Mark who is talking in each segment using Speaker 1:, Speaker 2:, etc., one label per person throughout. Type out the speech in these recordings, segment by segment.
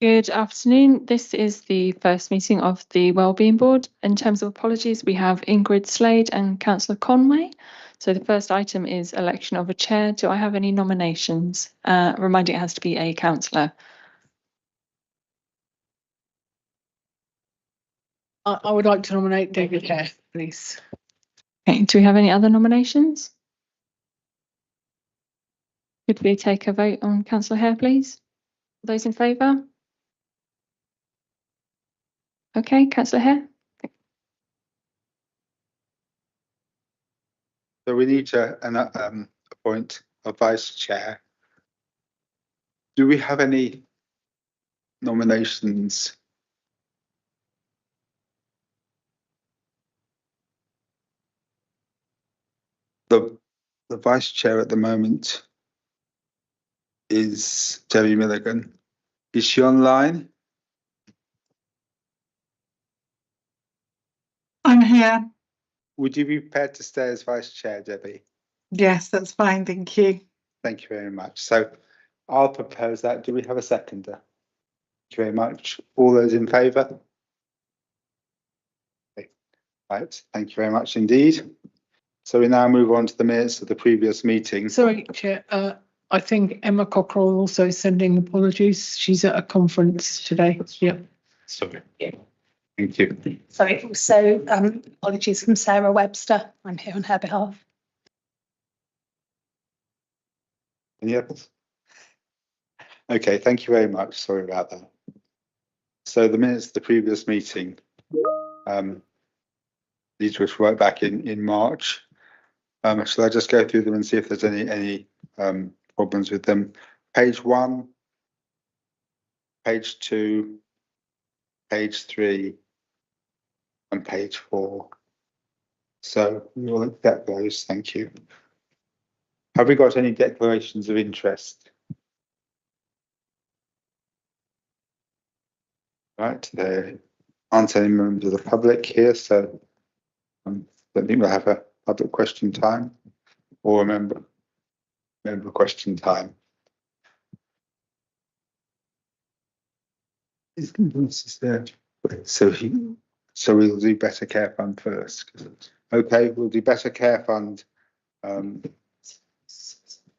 Speaker 1: Good afternoon. This is the first meeting of the Wellbeing Board. In terms of apologies, we have Ingrid Slade and Councillor Conway. So the first item is election of a chair. Do I have any nominations? Reminding it has to be a councillor.
Speaker 2: I would like to nominate David Hare, please.
Speaker 1: Okay, do we have any other nominations? Could we take a vote on Councillor Hare, please? Those in favour? Okay, Councillor Hare.
Speaker 3: So we need to appoint a vice chair. Do we have any nominations? The vice chair at the moment is Debbie Milligan. Is she online?
Speaker 4: I'm here.
Speaker 3: Would you be prepared to stay as vice chair, Debbie?
Speaker 4: Yes, that's fine. Thank you.
Speaker 3: Thank you very much. So I'll propose that. Do we have a seconder? Thank you very much. All those in favour? Okay. Right. Thank you very much indeed. So we now move on to the minutes of the previous meeting.
Speaker 2: Sorry, Chair. I think Emma Cockrell also is sending apologies. She's at a conference today. Yep.
Speaker 3: Sorry. Yeah. Thank you.
Speaker 5: Sorry, also apologies from Sarah Webster. I'm here on her behalf.
Speaker 3: Yep. Okay, thank you very much. Sorry about that. So the minutes of the previous meeting, these were right back in March. Shall I just go through them and see if there's any problems with them? Page 1, page 2, page 3, and page 4. So we will accept those. Thank you. Have we got any declarations of interest? Right, there aren't any members of the public here, so I don't think we'll have a public question time or a member question time. So we'll do Better Care Fund first. Okay, we'll do Better Care Fund.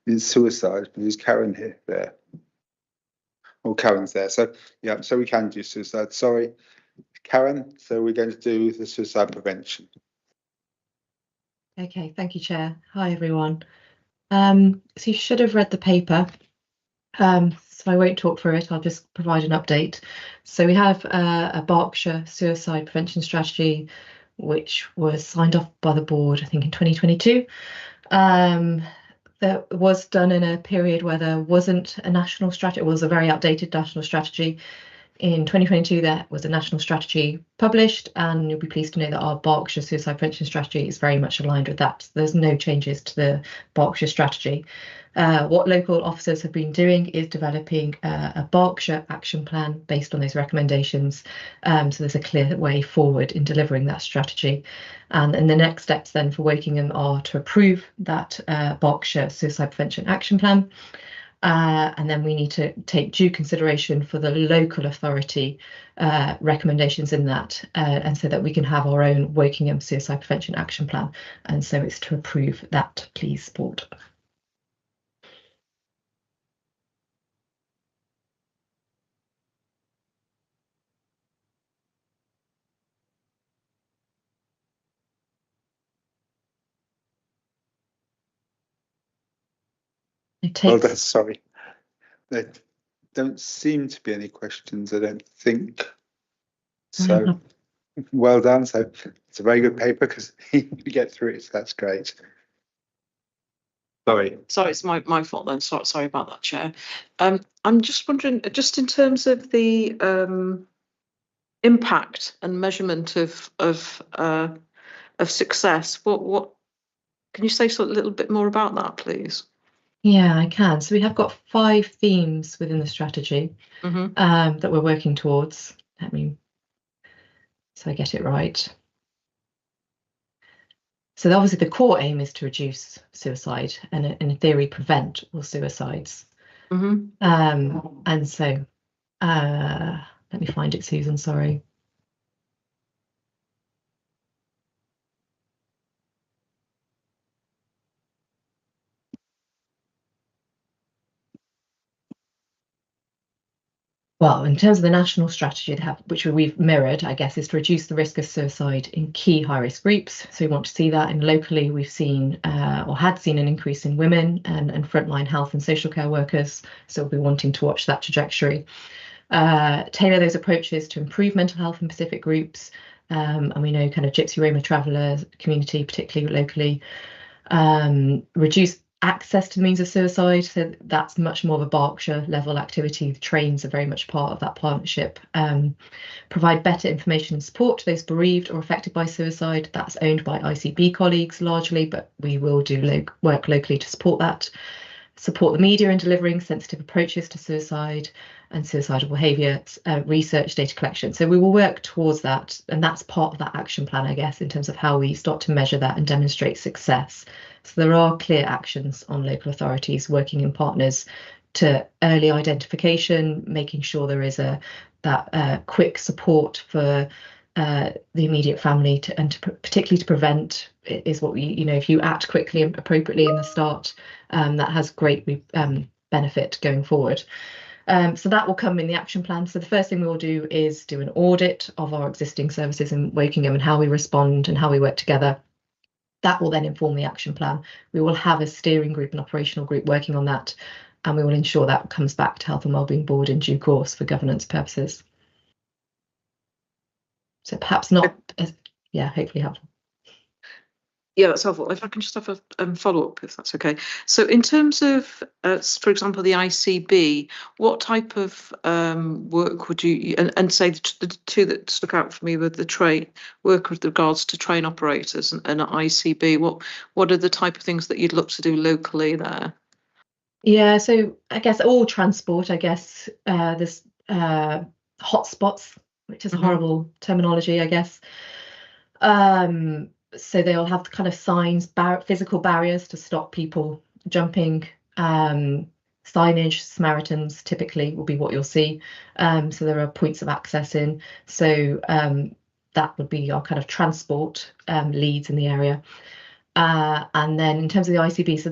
Speaker 3: Is suicide, but is Karen here there? Oh, Karen's there. So yeah, so we can do suicide. Sorry, Karen. So we're going to do the suicide prevention.
Speaker 6: Okay, thank you, Chair. Hi, everyone. So you should have read the paper. So I won't talk through it. I'll just provide an update. So we have a Berkshire suicide prevention strategy, which was signed off by the board, I think, in 2022. That was done in a period where there wasn't a national strategy. It was a very outdated national strategy. In 2022, there was a national strategy published, and you'll be pleased to know that our Berkshire suicide prevention strategy is very much aligned with that. There's no changes to the Berkshire strategy. What local officers have been doing is developing a Berkshire action plan based on those recommendations. So there's a clear way forward in delivering that strategy. And the next steps then for Wokingham are to approve that Berkshire suicide prevention action plan. And then we need to take due consideration for the local authority recommendations in that, and so that we can have our own Wokingham suicide prevention action plan. And so it's to approve that, please, board.
Speaker 3: Well, that's sorry. There don't seem to be any questions, I don't think. So well done. So it's a very good paper because you get through it. So that's great. Sorry.
Speaker 7: Sorry, it's my fault then. Sorry about that, Chair. I'm just wondering, just in terms of the impact and measurement of success, what can you say a little bit more about that, please?
Speaker 6: Yeah, I can. So we have got 5 themes within the strategy that we're working towards. So I get it right. So obviously the core aim is to reduce suicide and in theory prevent all suicides. And so Let me find it, Susan, sorry. Well, in terms of the national strategy, which we've mirrored, I guess, is to reduce the risk of suicide in key high-risk groups. So we want to see that. And locally, we've seen or had seen an increase in women and frontline health and social care workers. So we'll be wanting to watch that trajectory. Tailor those approaches to improve mental health in specific groups. And we know kind of Gypsy Roma traveller community, particularly locally. Reduce access to the means of suicide, so that's much more of a Berkshire level activity. The trains are very much part of that partnership. Provide better information and support to those bereaved or affected by suicide. That's owned by ICB colleagues largely, but we will do work locally to support that. Support the media in delivering sensitive approaches to suicide and suicidal behaviour, research, data collection. So we will work towards that, and that's part of that action plan, I guess, in terms of how we start to measure that and demonstrate success. So there are clear actions on local authorities working in partners to early identification, making sure there is that quick support for the immediate family particularly to prevent is what we, if you act quickly and appropriately in the start, that has great benefit going forward. So that will come in the action plan. So the first thing we will do is do an audit of our existing services in Wokingham and how we respond and how we work together. That will then inform the action plan. We will have a steering group and operational group working on that, and we will ensure that comes back to Health and Wellbeing Board in due course for governance purposes. So perhaps not, hopefully helpful.
Speaker 7: Yeah, that's helpful. If I can just have a follow-up, if that's okay. So in terms of, for example, the ICB, what type of work would you, and say the two that stuck out for me were the train work with regards to train operators and ICB, what are the type of things that you'd look to do locally there?
Speaker 6: Yeah, so I guess all transport, I guess there's hotspots, which is a horrible terminology, I guess. So they'll have kind of signs, physical barriers to stop people jumping. Signage, Samaritans typically will be what you'll see. So there are points of access in. So that would be our kind of transport leads in the area. And then in terms of the ICB, so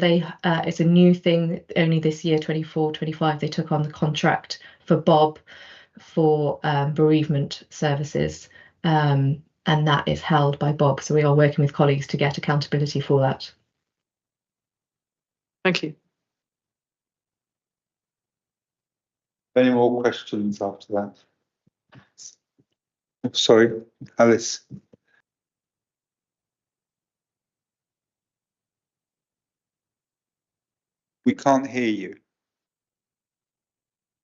Speaker 6: it's a new thing. Only this year, 24-25, they took on the contract for Bob for bereavement services. And that is held by Bob. So we are working with colleagues to get accountability for that.
Speaker 7: Thank you.
Speaker 3: Any more questions after that? Sorry, Alice. We can't hear you.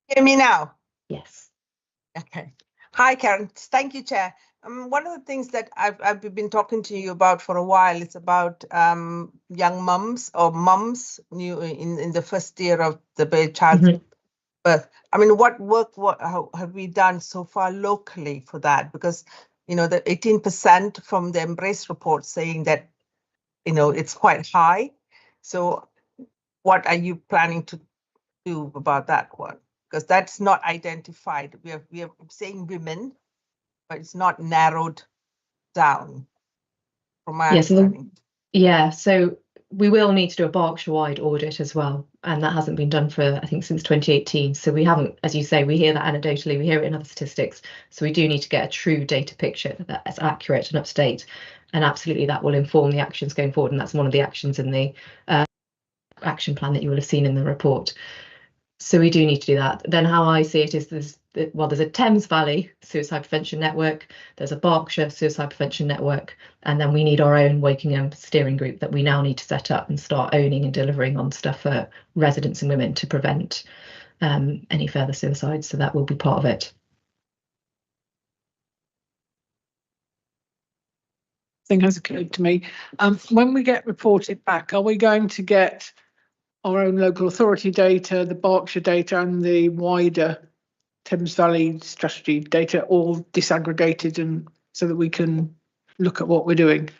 Speaker 8: Hear me now?
Speaker 6: Yes.
Speaker 8: Okay. Hi, Karen. Thank you, Chair. One of the things that I've been talking to you about for a while is about young mums or mums new in the first year of the child's birth. I mean, how have we done so far locally for that? Because, the 18% from the Embrace report saying that, it's quite high. So what are you planning to do about that one? Because that's not identified. We are saying women, but it's not narrowed down from my understanding.
Speaker 6: So we will need to do a Berkshire-wide audit as well, and that hasn't been done for, I think, since 2018. So we haven't, as you say, we hear that anecdotally, we hear it in other statistics. So we do need to get a true data picture that's accurate and up to date, and absolutely that will inform the actions going forward. And that's one of the actions in the action plan that you will have seen in the report. So we do need to do that. Then how I see it is there's a Thames Valley Suicide Prevention Network, there's a Berkshire Suicide Prevention Network, and then we need our own Wokingham steering group that we now need to set up and start owning and delivering on stuff for residents and women to prevent any further suicides. So that will be part of it.
Speaker 2: Thing has occurred to me. When we get reported back, are we going to get our own local authority data, the Berkshire data, and the wider Thames Valley strategy data all disaggregated, and so that we can look at what we're doing?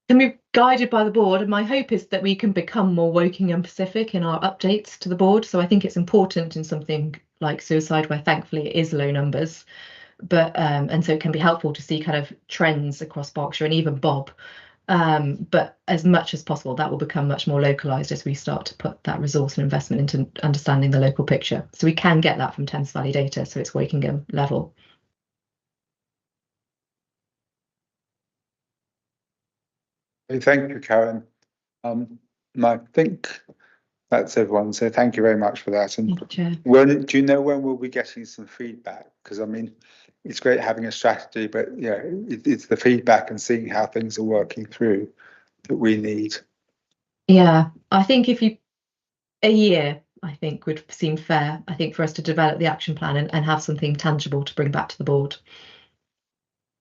Speaker 6: Can be guided by the board, and my hope is that we can become more Wokingham Pacific in our updates to the board. So I think it's important in something like suicide, where thankfully it is low numbers. But and so it can be helpful to see kind of trends across Berkshire and even Bob. But as much as possible, that will become much more localised as we start to put that resource and investment into understanding the local picture. So we can get that from Thames Valley data, so it's Wokingham level.
Speaker 3: Thank you, Karen. I think that's everyone. So thank you very much for that. And when do you know when we'll be getting some feedback? Because I mean, it's great having a strategy, but yeah, it's the feedback and seeing how things are working through that we need.
Speaker 6: Yeah, I think a year, I think would seem fair. I think for us to develop the action plan and have something tangible to bring back to the board.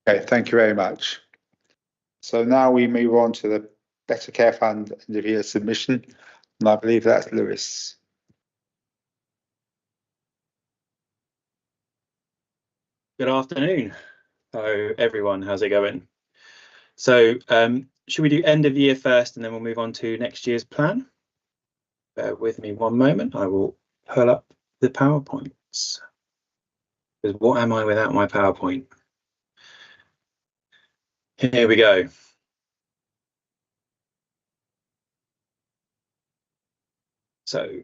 Speaker 3: Okay, thank you very much. So now we move on to the Better Care Fund end of year submission, and I believe that's Lewis.
Speaker 9: Good afternoon. So everyone, how's it going? So should we do end of year first and then we'll move on to next year's plan? Bear with me one moment. I will pull up the PowerPoints. Because what am I without my PowerPoint? Here we go. So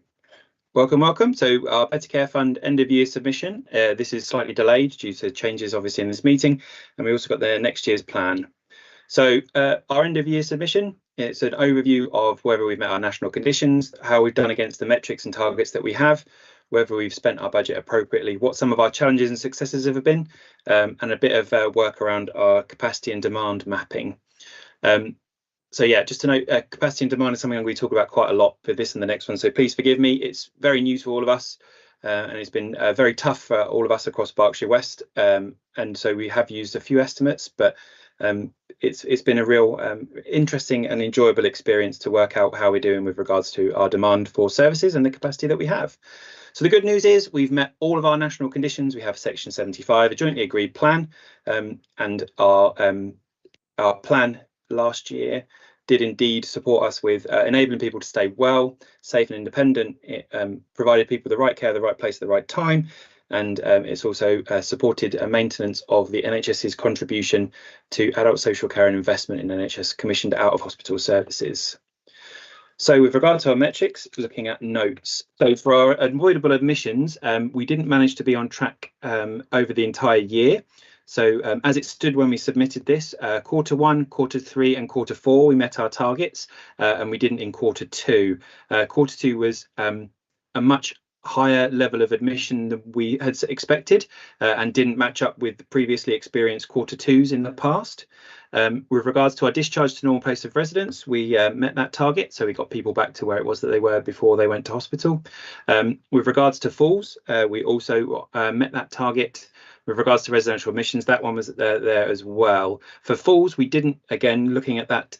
Speaker 9: welcome. So our Better Care Fund end of year submission. This is slightly delayed due to changes obviously in this meeting. And we also got the next year's plan. So our end of year submission, it's an overview of whether we've met our national conditions, how we've done against the metrics and targets that we have, whether we've spent our budget appropriately, what some of our challenges and successes have been, and a bit of work around our capacity and demand mapping. So yeah, just to note, capacity and demand is something we talk about quite a lot for this and the next one. So please forgive me. It's very new to all of us, and it's been very tough for all of us across Berkshire West. And so we have used a few estimates, but it's been a real interesting and enjoyable experience to work out how we're doing with regards to our demand for services and the capacity that we have. So the good news is we've met all of our national conditions. We have Section 75, a jointly agreed plan, and our plan last year did indeed support us with enabling people to stay well, safe and independent. It provided people the right care, the right place at the right time. And it's also supported maintenance of the NHS's contribution to adult social care and investment in NHS commissioned out of hospital services. So with regard to our metrics, looking at notes. So for our avoidable admissions, we didn't manage to be on track over the entire year. So as it stood when we submitted this, quarter 1, quarter 3 and quarter 4, we met our targets and we didn't in quarter 2. Quarter 2 was a much higher level of admission than we had expected and didn't match up with the previously experienced quarter 2s in the past. With regards to our discharge to normal place of residence, we met that target, so we got people back to where it was that they were before they went to hospital. With regards to falls, we also met that target. With regards to residential admissions, that one was there as well. For falls, we didn't, again, looking at that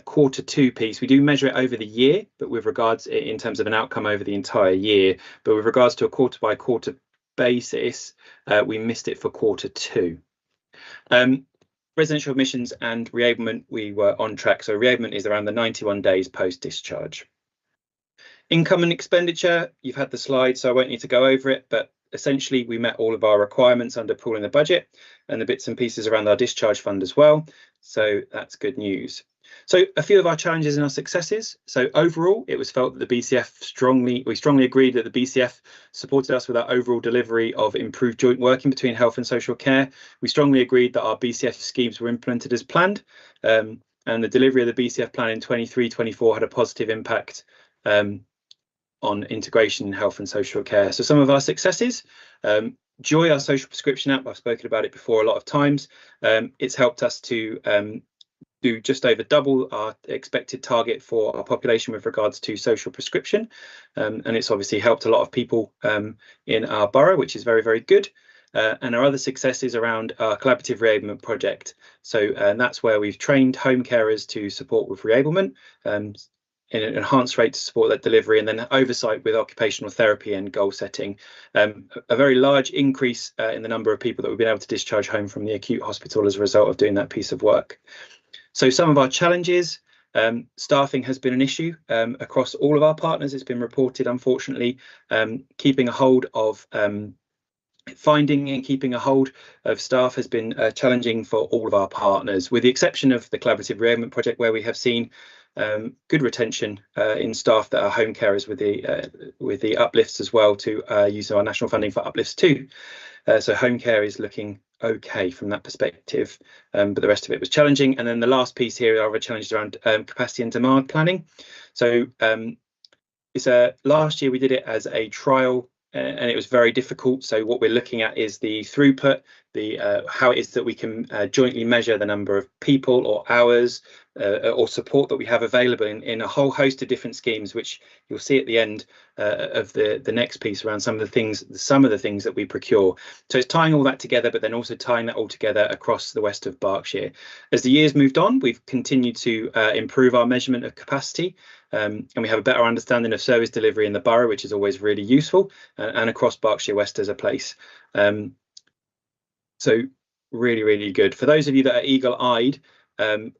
Speaker 9: quarter 2 piece, we do measure it over the year, but with regards in terms of an outcome over the entire year. But with regards to a quarter by quarter basis, we missed it for quarter 2. Residential admissions and reablement, we were on track. So reablement is around the 91 days post discharge. Income and expenditure, you've had the slide, so I won't need to go over it, but essentially we met all of our requirements under pooling the budget and the bits and pieces around our discharge fund as well. So that's good news. So a few of our challenges and our successes. So overall, it was felt that the BCF we strongly agreed that the BCF supported us with our overall delivery of improved joint working between health and social care. We strongly agreed that our BCF schemes were implemented as planned, and the delivery of the BCF plan in 23-24 had a positive impact on integration in health and social care. So some of our successes, Joy, our social prescription app, I've spoken about it before a lot of times. It's helped us to do just over double our expected target for our population with regards to social prescription. And it's obviously helped a lot of people in our borough, which is very, very good. And our other successes around our collaborative reablement project. So that's where we've trained home carers to support with reablement in an enhanced rate to support that delivery, and then oversight with occupational therapy and goal setting. A very large increase in the number of people that we've been able to discharge home from the acute hospital as a result of doing that piece of work. So some of our challenges, Staffing has been an issue across all of our partners. It's been reported, unfortunately. Keeping a hold of finding and keeping a hold of staff has been challenging for all of our partners, with the exception of the Collaborative Reablement Project, where we have seen good retention in staff that are home carers, with the uplifts as well to use our national funding for uplifts too. So home care is looking okay from that perspective, but the rest of it was challenging. And then the last piece here are the challenges around capacity and demand planning. So it's last year we did it as a trial, and it was very difficult. So what we're looking at is the throughput, how it is that we can jointly measure the number of people or hours or support that we have available in a whole host of different schemes, which you'll see at the end of the next piece around some of the things that we procure. So it's tying all that together, but then also tying that all together across the west of Berkshire. As the years moved on, we've continued to improve our measurement of capacity, and we have a better understanding of service delivery in the borough, which is always really useful, and across Berkshire West as a place. So really, really good. For those of you that are eagle-eyed,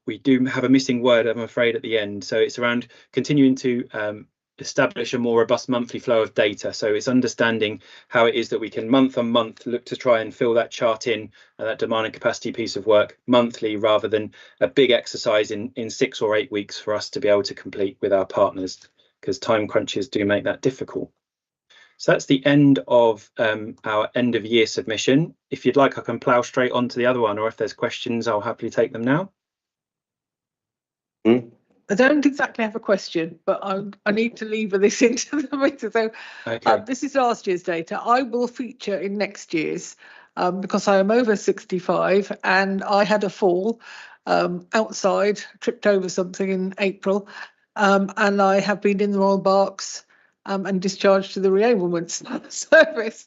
Speaker 9: we do have a missing word, I'm afraid, at the end. So it's around continuing to establish a more robust monthly flow of data. So it's understanding how it is that we can month on month look to try and fill that chart in, that demand and capacity piece of work monthly, rather than a big exercise in 6 or 8 weeks for us to be able to complete with our partners, because time crunches do make that difficult. So that's the end of our end of year submission. If you'd like, I can plough straight on to the other one, or if there's questions, I'll happily take them now.
Speaker 2: I don't exactly have a question, but I need to lever this into the meeting. So
Speaker 9: Okay.
Speaker 2: this is last year's data. I will feature in next year's because I am over 65 and I had a fall outside, tripped over something in April, and I have been in the Royal Berks and discharged to the reablement service.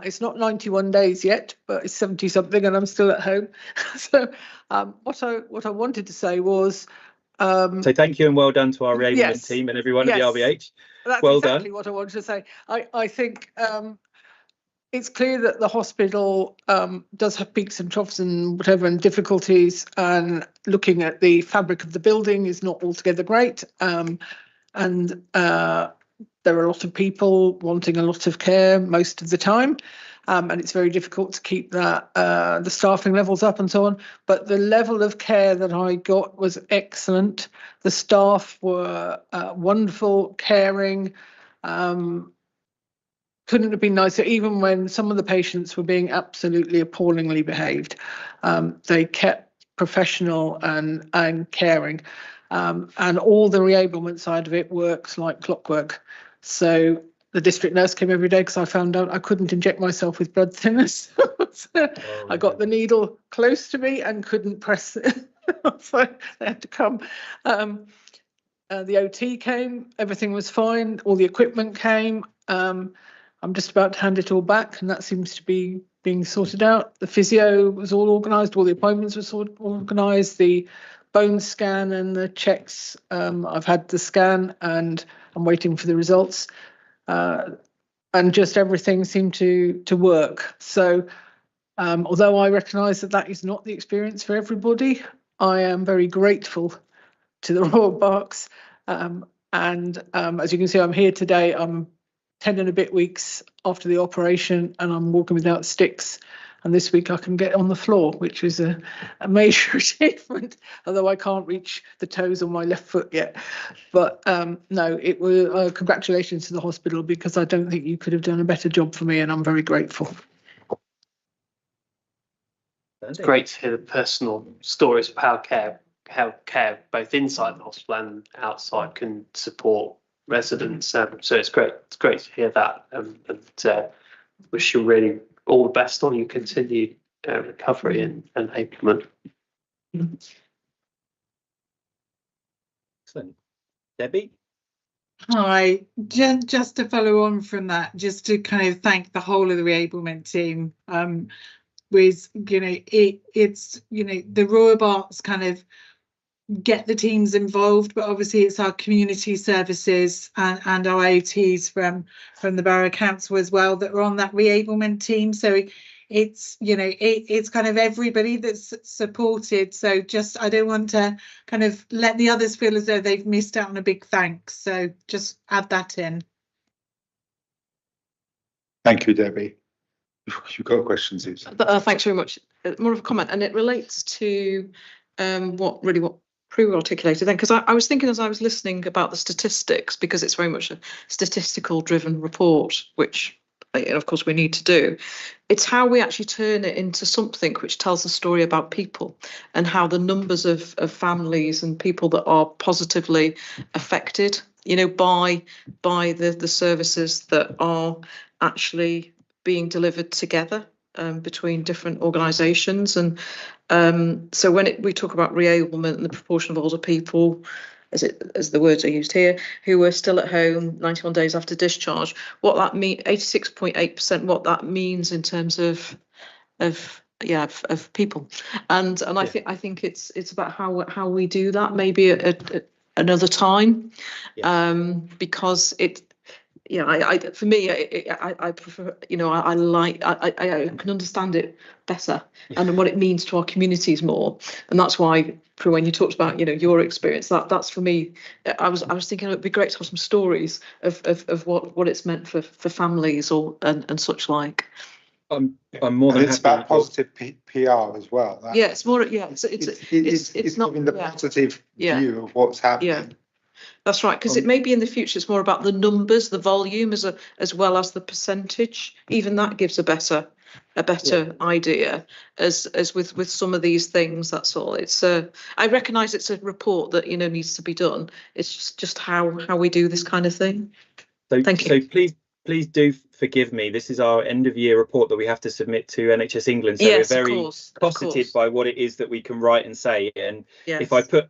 Speaker 2: It's not 91 days yet, but it's 70 something and I'm still at home. So what I wanted to say was,
Speaker 9: So thank you and well done to our reablement team and everyone at the RBH.
Speaker 2: That's
Speaker 9: well
Speaker 2: exactly
Speaker 9: done.
Speaker 2: what I wanted to say. I think it's clear that the hospital does have peaks and troughs and whatever and difficulties, and looking at the fabric of the building is not altogether great. And there are a lot of people wanting a lot of care most of the time. And it's very difficult to keep that the staffing levels up and so on. But the level of care that I got was excellent. The staff were wonderful, caring. Couldn't have been nicer. Even when some of the patients were being absolutely appallingly behaved, they kept professional and caring. And all the reablement side of it works like clockwork. So the district nurse came every day because I found out I couldn't inject myself with blood thinners. I got the needle close to me and couldn't press it. So they had to come. The OT came, everything was fine, all the equipment came. I'm just about to hand it all back and that seems to be being sorted out. The physio was all organised, all the appointments were organised, the bone scan and the checks. I've had the scan and I'm waiting for the results. And just everything seemed to work. So although I recognise that is not the experience for everybody, I am very grateful to the Royal Berks. And as you can see, I'm here today. I'm 10 and a bit weeks after the operation and I'm walking without sticks. And this week I can get on the floor, which is a major achievement, although I can't reach the toes on my left foot yet. But no, it was congratulations to the hospital, because I don't think you could have done a better job for me and I'm very grateful.
Speaker 10: It's great to hear the personal stories of how care both inside the hospital and outside can support residents. So it's great. It's great to hear that, and wish you really all the best on your continued recovery and enablement.
Speaker 9: Excellent. Debbie?
Speaker 4: Hi, just to follow on from that, just to kind of thank the whole of the reablement team. With it's the Royal Berks kind of get the teams involved, but obviously it's our community services and our AOTs from the Borough Council as well that are on that reablement team. So it's, you know, it's kind of everybody that's supported. So just, I don't want to kind of let the others feel as though they've missed out on a big thanks. So just add that in.
Speaker 3: Thank you, Debbie. You've got questions, Susan.
Speaker 7: Thanks very much. More of a comment, and it relates to what Prue articulated then, because I was thinking as I was listening about the statistics, because it's very much a statistical driven report, which of course we need to do. It's how we actually turn it into something which tells a story about people, and how the numbers of families and people that are positively affected, you know, by the services that are actually being delivered together between different organisations. And so when we talk about reablement and the proportion of older people, as the words are used here, who were still at home 91 days after discharge, what that means, 86.8%, what that means in terms of people. And I think it's about how we do that, maybe at another time, because it. Yeah, for me, I prefer, you know, I can understand it better and what it means to our communities more, and that's why, when you talked about, you know, your experience, that's for me. I was thinking it'd be great to have some stories of what it's meant for families and such like.
Speaker 9: I'm more than happy.
Speaker 3: It's about positive PR as well.
Speaker 7: It's more. It's not
Speaker 3: giving the positive view of what's happening.
Speaker 7: Yeah. That's right, because it may be in the future it's more about the numbers, the volume, as well as the percentage. Even that gives a better idea as with some of these things. That's all. It's I recognise it's a report that, you know, needs to be done. It's just how we do this kind of thing.
Speaker 9: So
Speaker 7: thank you.
Speaker 9: So please do forgive me. This is our end of year report that we have to submit to NHS England. So we're very cosseted by what it is that we can write and say. And if I put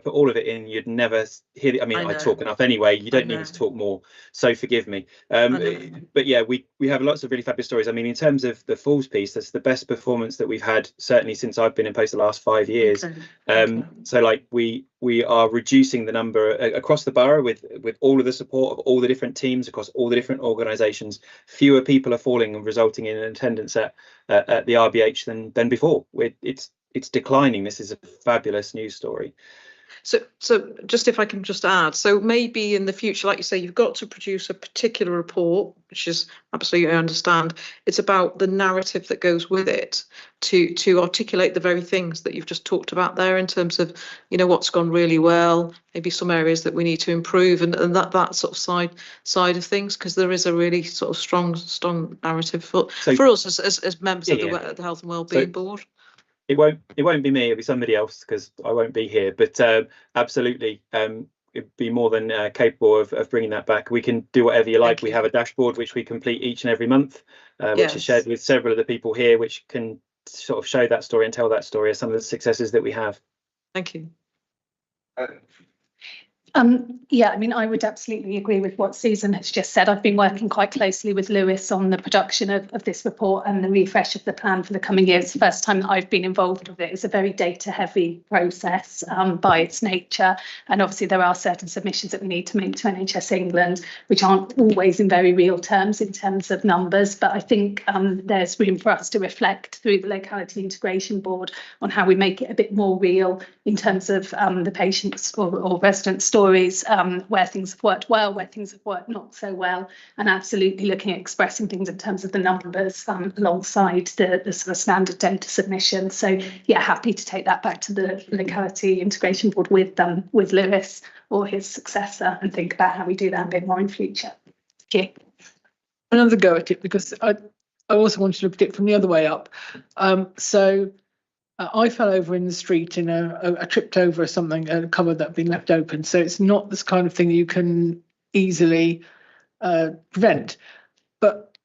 Speaker 9: all of it in, you'd never hear it. I mean, I talk enough anyway. You don't need me to talk more, so forgive me. But yeah, we have lots of really fabulous stories. I mean, in terms of the Falls piece, that's the best performance that we've had certainly since I've been in post the last 5 years. So like we are reducing the number across the borough with all of the support of all the different teams across all the different organisations. Fewer people are falling and resulting in an attendance at the RBH than before. It's declining. This is a fabulous news story.
Speaker 7: So just if I can just add, so maybe in the future, like you say, you've got to produce a particular report, which is absolutely, I understand. It's about the narrative that goes with it to articulate the very things that you've just talked about there in terms of, you know, what's gone really well, maybe some areas that we need to improve, and that sort of side of things, because there is a really sort of strong narrative for us as members of the Health and Wellbeing Board.
Speaker 9: It won't be me, it'll be somebody else, because I won't be here, but absolutely it'd be more than capable of bringing that back. We can do whatever you like. We have a dashboard which we complete each and every month, which is shared with several of the people here, which can sort of show that story and tell that story as some of the successes that we have.
Speaker 7: Thank you.
Speaker 5: Yeah, I mean, I would absolutely agree with what Susan has just said. I've been working quite closely with Lewis on the production of this report and the refresh of the plan for the coming years. The first time that I've been involved with it. It's a very data heavy process by its nature. And obviously there are certain submissions that we need to make to NHS England, which aren't always in very real terms in terms of numbers. But I think there's room for us to reflect through the Locality Integration Board on how we make it a bit more real in terms of the patients or resident stories, where things have worked well, where things have worked not so well, and absolutely looking at expressing things in terms of the numbers alongside the sort of standard data submission. So yeah, happy to take that back to the Locality Integration Board with Lewis or his successor and think about how we do that a bit more in future. Thank you.
Speaker 2: Another go at it, because I also want to look at it from the other way up. I fell over in the street in I tripped over something, a cupboard that had been left open. So it's not this kind of thing you can easily prevent. But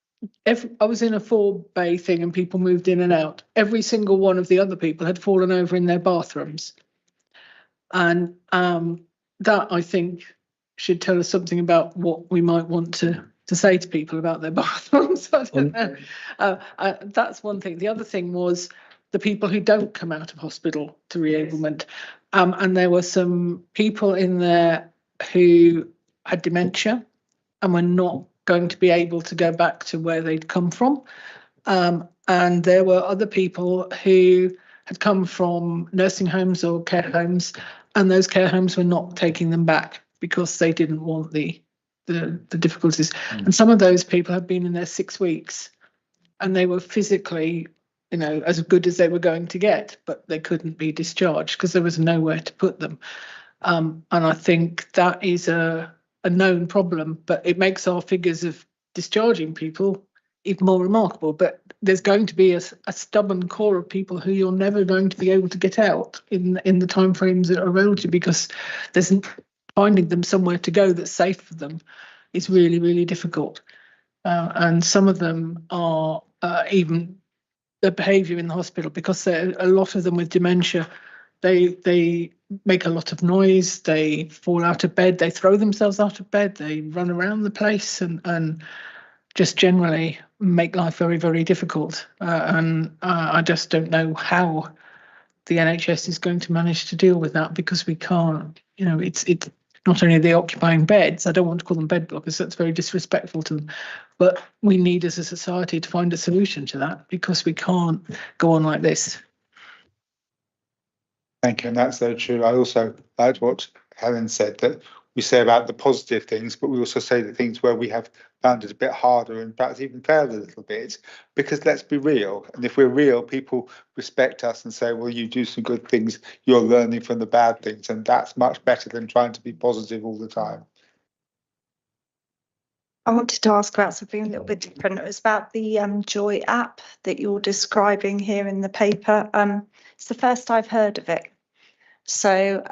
Speaker 2: I was in a 4-bay thing and people moved in and out. Every single one of the other people had fallen over in their bathrooms. And that, I think, should tell us something about what we might want to say to people about their bathrooms. I don't know. That's one thing. The other thing was the people who don't come out of hospital to reablement. And there were some people in there who had dementia and were not going to be able to go back to where they'd come from. And there were other people who had come from nursing homes or care homes, and those care homes were not taking them back because they didn't want the difficulties. And some of those people had been in there 6 weeks, and they were physically, as good as they were going to get, but they couldn't be discharged because there was nowhere to put them. And I think that is a known problem, but it makes our figures of discharging people even more remarkable. But there's going to be a stubborn core of people who you're never going to be able to get out in the timeframes that are available, because there's finding them somewhere to go that's safe for them is really, really difficult. And some of them are even their behaviour in the hospital, because a lot of them with dementia, they make a lot of noise, they fall out of bed, they throw themselves out of bed, they run around the place and just generally make life very, very difficult. And I just don't know how the NHS is going to manage to deal with that, because we can't, it's not only the occupying beds, I don't want to call them bed blockers, that's very disrespectful to them, but we need as a society to find a solution to that, because we can't go on like this.
Speaker 3: Thank you, and that's so true. I also liked what Helen said, that we say about the positive things, but we also say the things where we have found it a bit harder and perhaps even failed a little bit, because let's be real. And if we're real, people respect us and say, well, you do some good things, you're learning from the bad things. And that's much better than trying to be positive all the time.
Speaker 11: I wanted to ask about something a little bit different. It was about the Joy app that you're describing here in the paper. It's the first I've heard of it. So,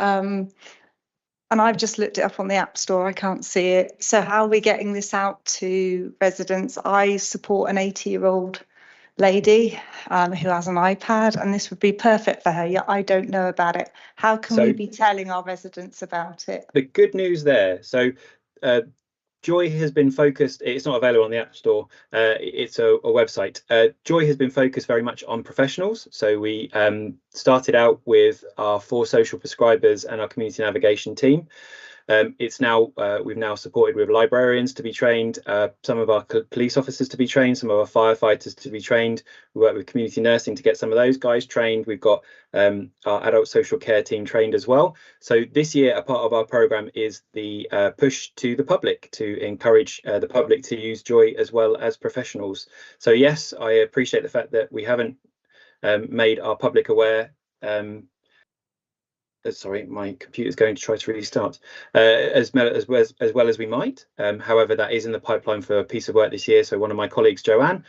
Speaker 11: and I've just looked it up on the App Store, I can't see it. So how are we getting this out to residents? I support an 80-year-old lady who has an iPad, and this would be perfect for her. Yeah, I don't know about it. How can we be telling our residents about it?
Speaker 9: The good news there. So Joy has been focused, it's not available on the App Store, it's a website. Joy has been focused very much on professionals. So we started out with our 4 social prescribers and our community navigation team. It's now, we've now supported with librarians to be trained, some of our police officers to be trained, some of our firefighters to be trained. We work with community nursing to get some of those guys trained. We've got our adult social care team trained as well. So this year, a part of our programme is the push to the public, to encourage the public to use Joy as well as professionals. So yes, I appreciate the fact that we haven't made our public aware. Sorry, my computer's going to try to restart as well as we might. However, that is in the pipeline for a piece of work this year. So one of my colleagues, Joanne,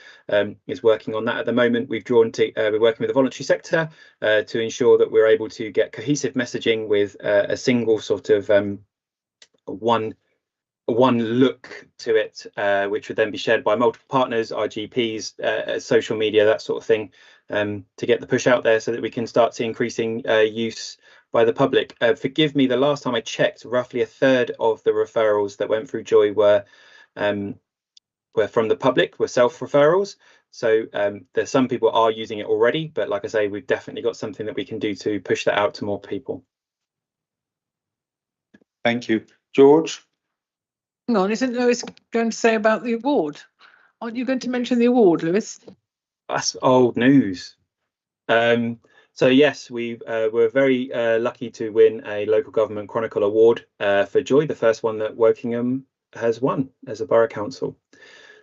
Speaker 9: is working on that at the moment. We're working with the voluntary sector to ensure that we're able to get cohesive messaging with a single sort of one look to it, which would then be shared by multiple partners, our GPs, social media, that sort of thing, to get the push out there so that we can start to increasing use by the public. Forgive me, the last time I checked, roughly 1/3 of the referrals that went through Joy were from the public, were self-referrals. So there's some people are using it already, but like I say, we've definitely got something that we can do to push that out to more people.
Speaker 3: Thank you. George?
Speaker 2: Hang on, isn't Lewis going to say about the award? Aren't you going to mention the award, Lewis?
Speaker 9: That's old news. So yes, we were very lucky to win a Local Government Chronicle Award for Joy, the first one that Wokingham has won as a borough council.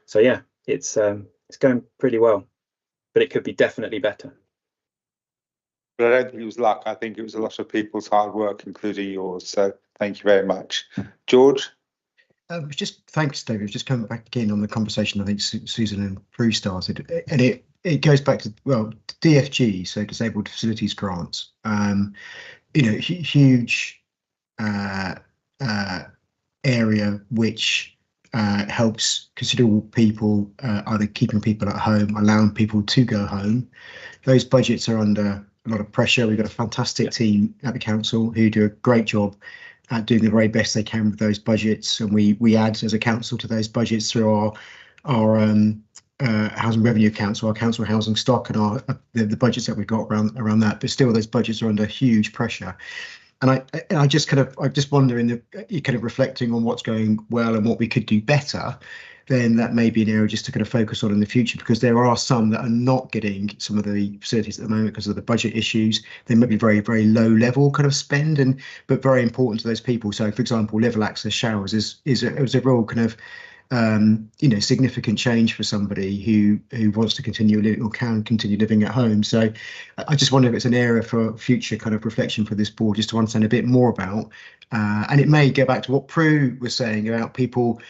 Speaker 9: So yeah, it's going pretty well, but it could be definitely better.
Speaker 3: But I don't think it was luck. I think it was a lot of people's hard work, including yours. So thank you very much. George?
Speaker 12: Just thanks, David. Just coming back again on the conversation I think Susan and Prue started, and it goes back to, well, DFG, so Disabled Facilities Grants. Huge area which helps considerable people, either keeping people at home, allowing people to go home. Those budgets are under a lot of pressure. We've got a fantastic team at the council who do a great job at doing the very best they can with those budgets, and we add as a council to those budgets through our housing revenue account, so our council housing stock and the budgets that we've got around that. But still, those budgets are under huge pressure. And I just wonder, you're kind of reflecting on what's going well and what we could do better, then that may be an area just to kind of focus on in the future, because there are some that are not getting some of the facilities at the moment because of the budget issues. They might be very, very low level kind of spend, but very important to those people. So, for example, level access showers is a real kind of significant change for somebody who wants to continue living or can continue living at home. So I just wonder if it's an area for future kind of reflection for this board, just to understand a bit more about, and it may go back to what Prue was saying about people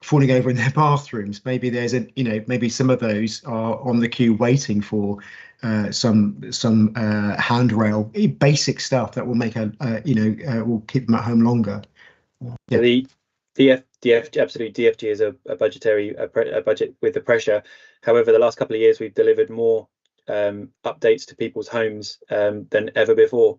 Speaker 12: falling over in their bathrooms. Maybe there's maybe some of those are on the queue waiting for some handrail, basic stuff that will make will keep them at home longer.
Speaker 9: Yeah. The DFG is a budget with the pressure. However, the last couple of years we've delivered more updates to people's homes than ever before.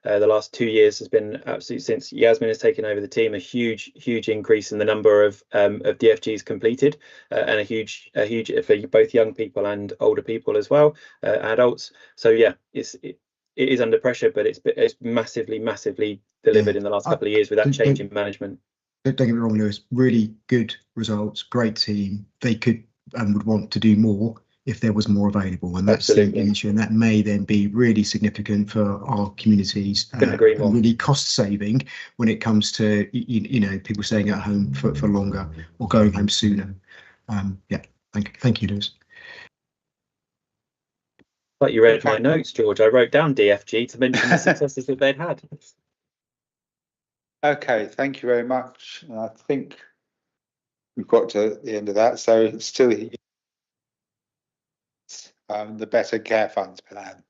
Speaker 9: The last 2 years has been absolutely, since Yasmin has taken over the team, a huge increase in the number of DFGs completed, and a huge for both young people and older people as well, adults. So yeah, it is under pressure, but it's massively delivered in the last couple of years with that change in management.
Speaker 12: Don't get me wrong, Lewis, really good results, great team. They could and would want to do more if there was more available, and that's the issue, and that may then be really significant for our communities, and really cost saving when it comes to people staying at home for longer or going home sooner. Thank you, Lewis.
Speaker 9: Like you read my notes, George. I wrote down DFG to mention the successes that they'd had.
Speaker 3: Okay, thank you very much. And I think we've got to the end of that. So it's still the Better Care Funds plan.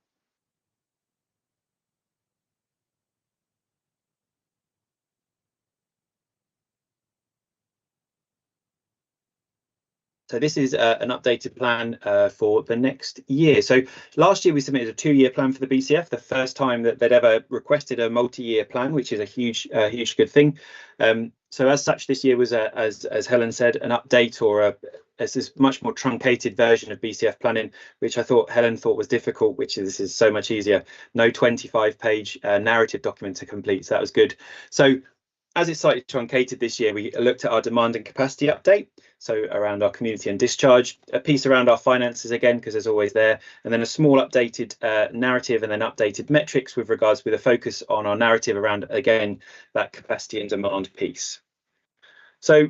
Speaker 9: So this is an updated plan for the next year. So last year we submitted a 2-year plan for the BCF, the first time that they'd ever requested a multi-year plan, which is a huge good thing. So as such, this year was, as Helen said, an update, or this much more truncated version of BCF planning, which Helen thought was difficult, this is so much easier. No 25-page narrative document to complete, so that was good. So as it's slightly truncated this year, we looked at our demand and capacity update, so around our community and discharge, a piece around our finances again, because there's always there, and then a small updated narrative, and then updated metrics with a focus on our narrative around, again, that capacity and demand piece. So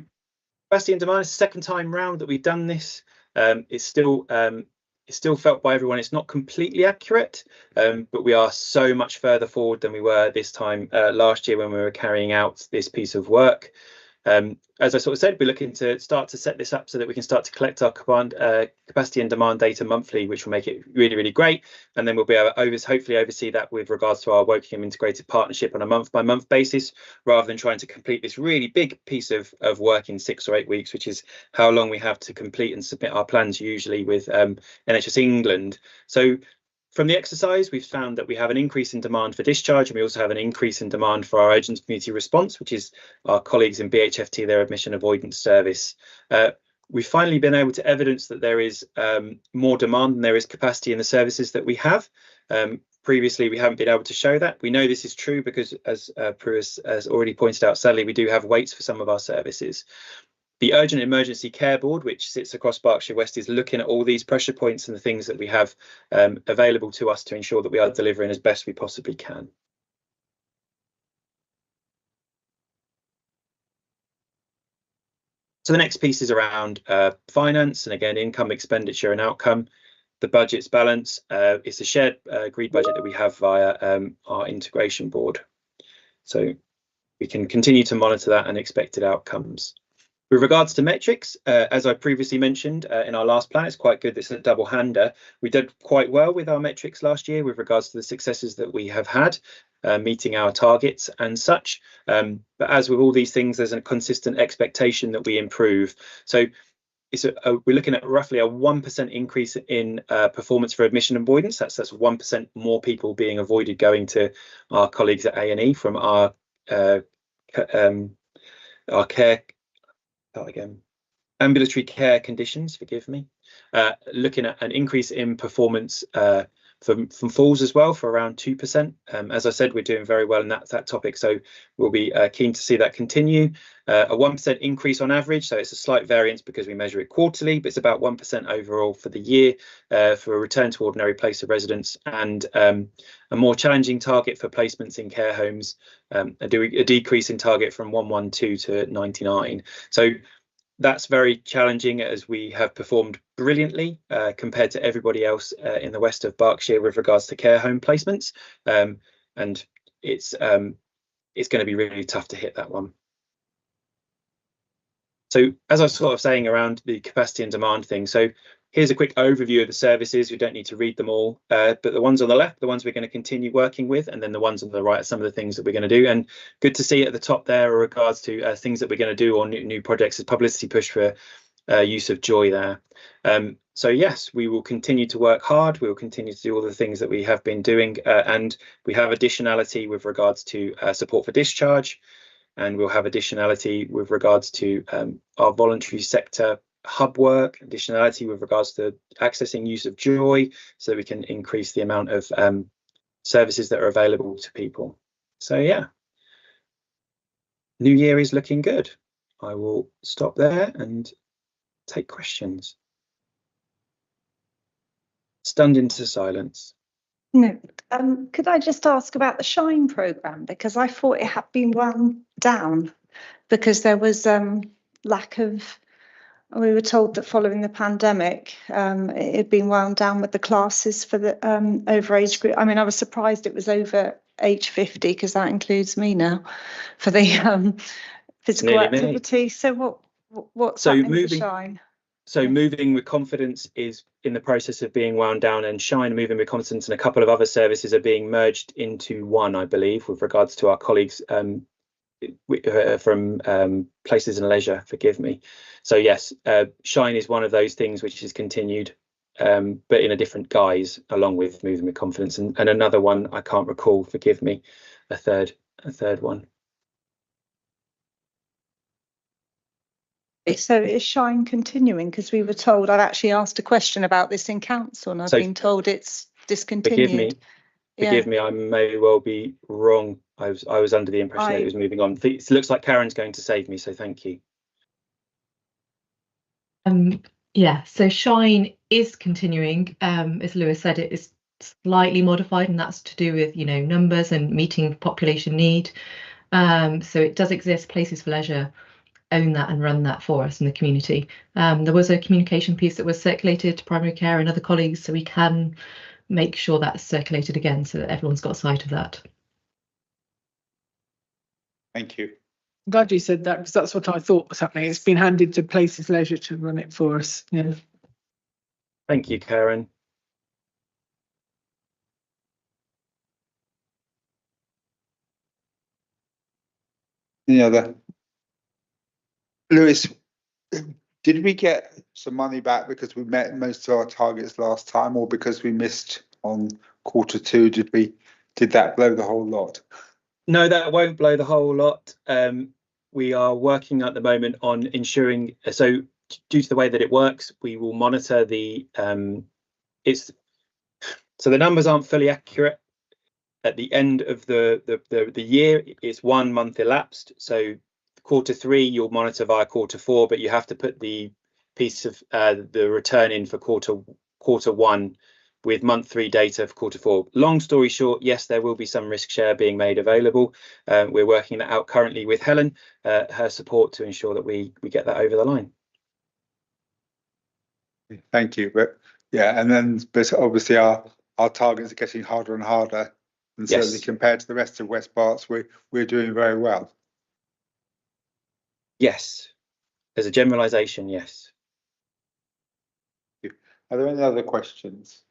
Speaker 9: capacity and demand is the second time round that we've done this. It's still felt by everyone it's not completely accurate, but we are so much further forward than we were this time last year when we were carrying out this piece of work. As I sort of said, we're looking to start to set this up so that we can start to collect our capacity and demand data monthly, which will make it really great. And then we'll be able to hopefully oversee that with regards to our Wokingham integrated partnership on a month-by-month basis, rather than trying to complete this really big piece of work in 6 or 8 weeks, which is how long we have to complete and submit our plans usually with NHS England. So from the exercise, we've found that we have an increase in demand for discharge, and we also have an increase in demand for our urgent community response, which is our colleagues in BHFT, their admission avoidance service. We've finally been able to evidence that there is more demand than there is capacity in the services that we have. Previously, we haven't been able to show that. We know this is true because, as Prue has already pointed out, sadly, we do have waits for some of our services. The Urgent Emergency Care Board, which sits across Berkshire West, is looking at all these pressure points and the things that we have available to us to ensure that we are delivering as best we possibly can. So the next piece is around finance, and again, income, expenditure and outcome. The budget's balance. It's a shared agreed budget that we have via our integration board. So we can continue to monitor that and expected outcomes. With regards to metrics, as I previously mentioned in our last plan, it's quite good. This is a double hander. We did quite well with our metrics last year with regards to the successes that we have had, meeting our targets and such. But as with all these things, there's a consistent expectation that we improve. So we're looking at roughly a 1% increase in performance for admission avoidance. That's 1% more people being avoided going to our colleagues at A&E from our care. Ambulatory care conditions, forgive me. Looking at an increase in performance from falls as well for around 2%. As I said, we're doing very well in that topic, so we'll be keen to see that continue. A 1% increase on average, so it's a slight variance because we measure it quarterly, but it's about 1% overall for the year for a return to ordinary place of residence, and a more challenging target for placements in care homes, a decrease in target from 112 to 99. So that's very challenging, as we have performed brilliantly compared to everybody else in the west of Berkshire with regards to care home placements, and it's going to be really tough to hit that one. So as I was sort of saying around the capacity and demand thing, so here's a quick overview of the services. We don't need to read them all, but the ones on the left, the ones we're going to continue working with, and then the ones on the right are some of the things that we're going to do. And good to see at the top there are regards to things that we're going to do, or new projects, as publicity push for use of Joy there. So yes, we will continue to work hard. We will continue to do all the things that we have been doing, and we have additionality with regards to support for discharge, and we'll have additionality with regards to our voluntary sector hub work, additionality with regards to accessing use of Joy, so we can increase the amount of services that are available to people. So yeah, new year is looking good. I will stop there and take questions. Stunned into silence.
Speaker 11: No, could I just ask about the Shine programme, because I thought it had been wound down because there was lack of. We were told that following the pandemic, it had been wound down with the classes for the over age group. I mean, I was surprised it was over age 50, because that includes me now, for the physical activity. So what's happening with Shine?
Speaker 9: So Moving with Confidence is in the process of being wound down, and Shine, Moving with Confidence, and a couple of other services are being merged into one, I believe, with regards to our colleagues from Places and Leisure, forgive me. So yes, Shine is one of those things which is continued, but in a different guise, along with Moving with Confidence, and another one I can't recall, forgive me, a third one.
Speaker 11: So is Shine continuing? Because we were told, I've actually asked a question about this in council, and I've been told it's discontinued.
Speaker 9: Forgive me, I may well be wrong. I was under the impression that it was moving on. It looks like Karen's going to save me, so thank you.
Speaker 6: Yeah, so Shine is continuing. As Lewis said, it is slightly modified, and that's to do with, you know, numbers and meeting population need. So it does exist. Places for Leisure own that and run that for us in the community. There was a communication piece that was circulated to primary care and other colleagues, so we can make sure that's circulated again so that everyone's got sight of that.
Speaker 3: Thank you.
Speaker 2: I'm glad you said that, because that's what I thought was happening. It's been handed to Places Leisure to run it for us. Yeah.
Speaker 9: Thank you, Karen.
Speaker 3: Any other? Lewis, did we get some money back because we met most of our targets last time, or because we missed on Q2? Did that blow the whole lot?
Speaker 9: No, that won't blow the whole lot. We are working at the moment on ensuring, so due to the way that it works, we will monitor the so the numbers aren't fully accurate. At the end of the year, it's 1 month elapsed. So Q3 you'll monitor via Q4, but you have to put the piece of the return in for Q1 with month 3 data for Q4. Long story short, yes, there will be some risk share being made available. We're working that out currently with Helen, her support, to ensure that we get that over the line.
Speaker 3: Thank you. But yeah, and then but obviously our targets are getting harder and harder, and
Speaker 9: yes,
Speaker 3: certainly compared to the rest of West Berks, we're doing very well.
Speaker 9: Yes, as a generalisation, yes.
Speaker 3: Are there any other questions?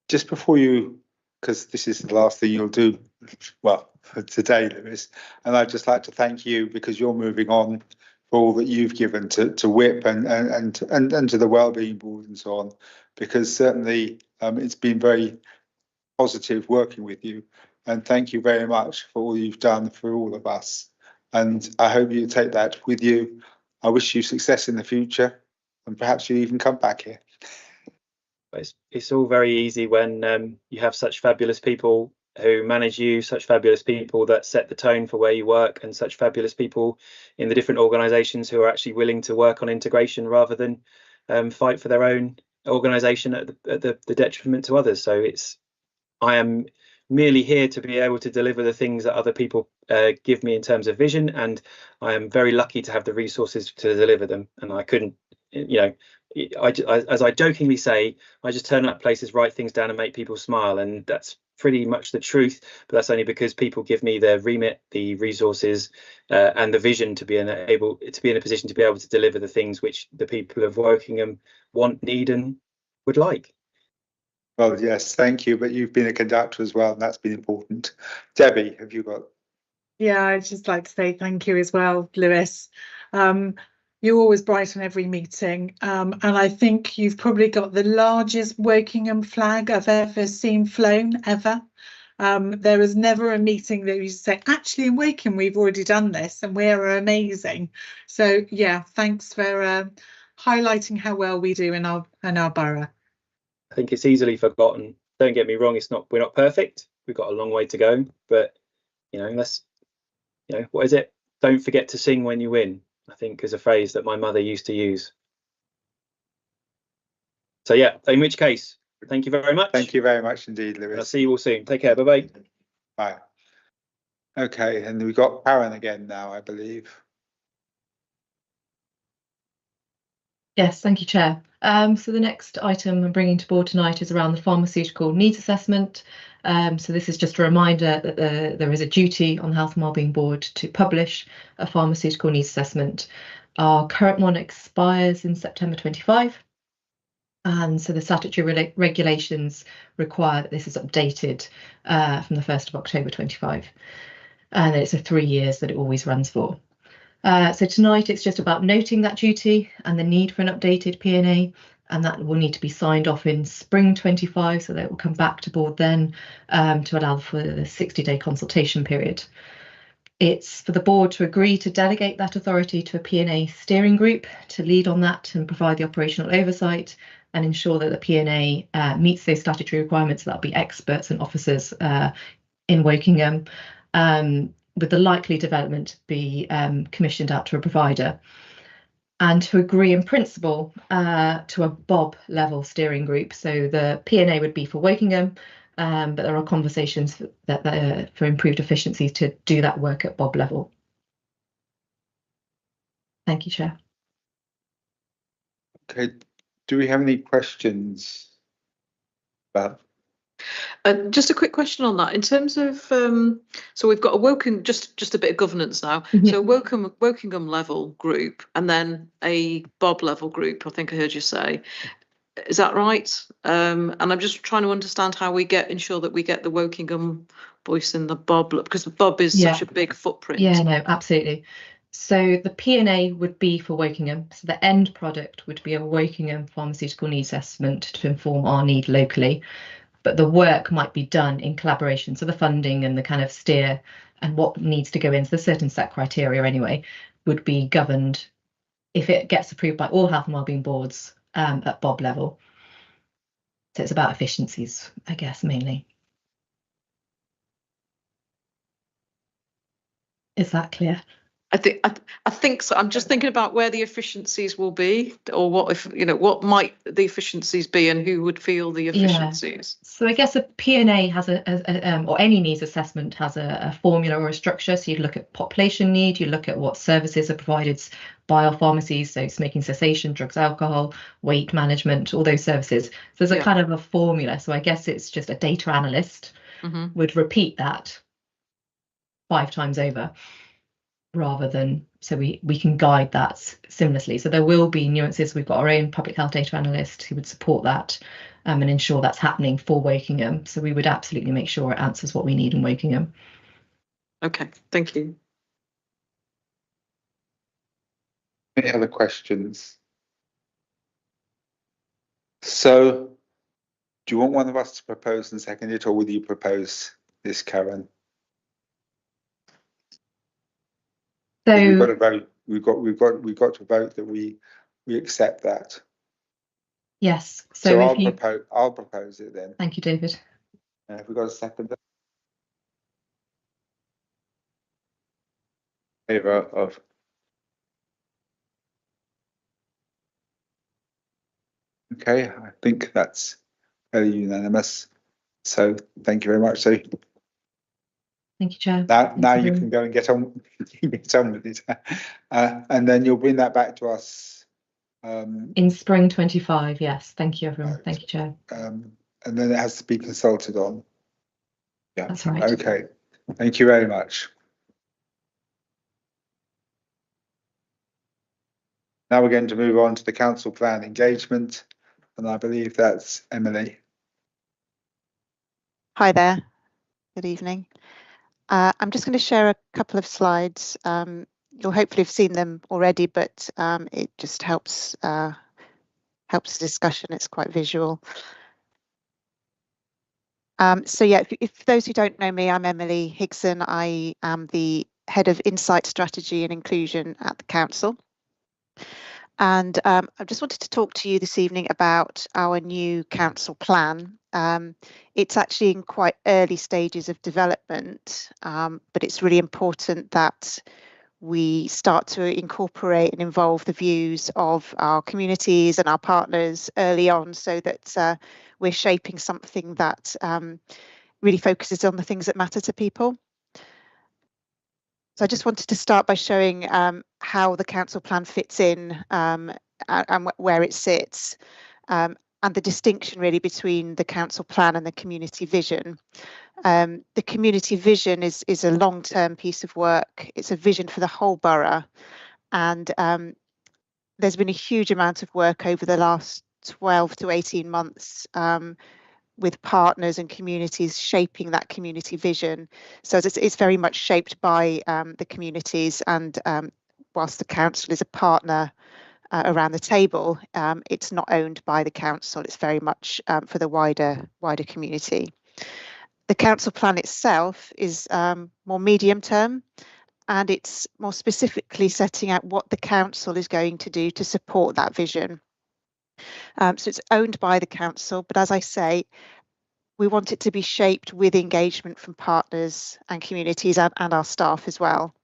Speaker 3: Just before you, because this is the last thing you'll do, well, for today, Lewis, and I'd just like to thank you, because you're moving on, for all that you've given to WHIP and to the Wellbeing Board and so on, because certainly it's been very positive working with you, and thank you very much for all you've done for all of us, and I hope you take that with you. I wish you success in the future, and perhaps you even come back here.
Speaker 9: It's all very easy when you have such fabulous people who manage you, such fabulous people that set the tone for where you work, and such fabulous people in the different organisations who are actually willing to work on integration rather than fight for their own organisation at the detriment to others. So I am merely here to be able to deliver the things that other people give me in terms of vision, and I am very lucky to have the resources to deliver them. And I couldn't, as I jokingly say, I just turn up places, write things down, and make people smile, and that's pretty much the truth. But that's only because people give me the remit, the resources, and the vision to be in a position to be able to deliver the things which the people of Wokingham want, need, and would like.
Speaker 3: Well, yes, thank you. But you've been a conductor as well, and that's been important. Debbie, have you got?
Speaker 4: Yeah, I'd just like to say thank you as well, Lewis. You're always bright on every meeting, and I think you've probably got the largest Wokingham flag I've ever seen flown ever. There was never a meeting that you say, actually in Wokingham we've already done this and we're amazing. So yeah, thanks for highlighting how well we do in our borough.
Speaker 9: I think it's easily forgotten. Don't get me wrong, we're not perfect. We've got a long way to go, but what is it? Don't forget to sing when you win, I think is a phrase that my mother used to use. So yeah, in which case, thank you very much.
Speaker 3: Thank you very much indeed, Lewis.
Speaker 9: I'll see you all soon. Take care. Bye-bye.
Speaker 3: Bye. Okay, and we've got Karen again now, I believe.
Speaker 6: Yes, thank you, Chair. So the next item I'm bringing to board tonight is around the pharmaceutical needs assessment. So this is just a reminder that there is a duty on the Health and Wellbeing Board to publish a pharmaceutical needs assessment. Our current one expires in September 25. And so the statutory regulations require that this is updated from the 1st of October 25. And it's a 3 years that it always runs for. So tonight it's just about noting that duty and the need for an updated P&A, and that will need to be signed off in spring 25, so that it will come back to board then to allow for the 60-day consultation period. It's for the board to agree to delegate that authority to a P&A steering group to lead on that and provide the operational oversight and ensure that the P&A meets those statutory requirements. That'll be experts and officers in Wokingham, with the likely development to be commissioned out to a provider, and to agree in principle to a BOB level steering group. So the P&A would be for Wokingham, but there are conversations that for improved efficiencies to do that work at BOB level. Thank you, Chair.
Speaker 3: Okay, do we have any questions about?
Speaker 7: Just a quick question on that. In terms of, so we've got a Wokingham, just a bit of governance now. So Wokingham level group and then a BOB level group, I think I heard you say. Is that right? And I'm just trying to understand how we ensure that we get the Wokingham voice in the BOB, because the BOB is such a big footprint.
Speaker 6: Yeah, no, absolutely. So the P&A would be for Wokingham. So the end product would be a Wokingham pharmaceutical needs assessment to inform our need locally. But the work might be done in collaboration. So the funding and the kind of steer and what needs to go into the certain set criteria anyway would be governed if it gets approved by all health and wellbeing boards at BOB level. So it's about efficiencies, I guess, mainly. Is that clear?
Speaker 7: I think so. I'm just thinking about where the efficiencies will be, or what might the efficiencies be, and who would feel the efficiencies.
Speaker 6: Yeah. So I guess a P&A has or any needs assessment has a formula or a structure. So you look at population need, you look at what services are provided by our pharmacies, so smoking cessation, drugs, alcohol, weight management, all those services. So there's a kind of a formula. So I guess it's just a data analyst would repeat that 5 times over, rather than, so we can guide that seamlessly. So there will be nuances. We've got our own public health data analyst who would support that and ensure that's happening for Wokingham. So we would absolutely make sure it answers what we need in Wokingham.
Speaker 7: Okay, thank you.
Speaker 3: Any other questions? So do you want one of us to propose and second it, or will you propose this, Karen?
Speaker 6: So
Speaker 3: we've got to vote. We've got to vote that we accept that.
Speaker 6: Yes.
Speaker 3: So
Speaker 6: if you,
Speaker 3: I'll propose it then.
Speaker 6: thank you, David.
Speaker 3: Have we got a second? Favour of. Okay, I think that's fairly unanimous. So thank you very much. So
Speaker 6: Thank you, Chair.
Speaker 3: now you can go and get on with it, and then you'll bring that back to us
Speaker 6: in spring 25. Yes. Thank you, everyone.
Speaker 3: Right.
Speaker 6: Thank you, Chair.
Speaker 3: and then it has to be consulted on. Yeah.
Speaker 6: That's right.
Speaker 3: Okay. Thank you very much. Now we're going to move on to the council plan engagement, and I believe that's Emily.
Speaker 13: Hi there. Good evening. I'm just going to share a couple of slides. You'll hopefully have seen them already, but it just helps the discussion. It's quite visual. So yeah, if those who don't know me, I'm Emily Higson. I am the Head of Insight Strategy and Inclusion at the Council. And I just wanted to talk to you this evening about our new council plan. It's actually in quite early stages of development, but it's really important that we start to incorporate and involve the views of our communities and our partners early on, so that we're shaping something that really focuses on the things that matter to people. So I just wanted to start by showing how the council plan fits in and where it sits, and the distinction really between the council plan and the community vision. The community vision is a long-term piece of work. It's a vision for the whole borough, and there's been a huge amount of work over the last 12 to 18 months with partners and communities shaping that community vision. So it's very much shaped by the communities, and whilst the council is a partner around the table, it's not owned by the council. It's very much for the wider community. The council plan itself is more medium term, and it's more specifically setting out what the council is going to do to support that vision. So it's owned by the council, but as I say, we want it to be shaped with engagement from partners and communities and our staff as well.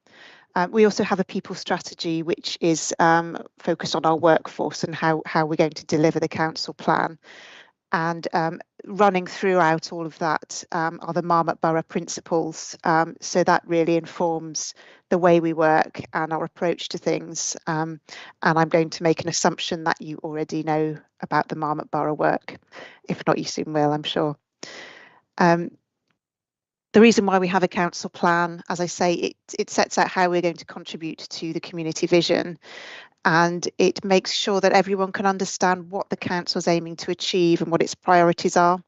Speaker 13: We also have a people strategy, which is focused on our workforce and how we're going to deliver the council plan. And running throughout all of that are the Marmot Borough principles. So that really informs the way we work and our approach to things. And I'm going to make an assumption that you already know about the Marmot Borough work. If not, you soon will, I'm sure. The reason why we have a council plan, as I say, it sets out how we're going to contribute to the community vision, and it makes sure that everyone can understand what the council is aiming to achieve and what its priorities are,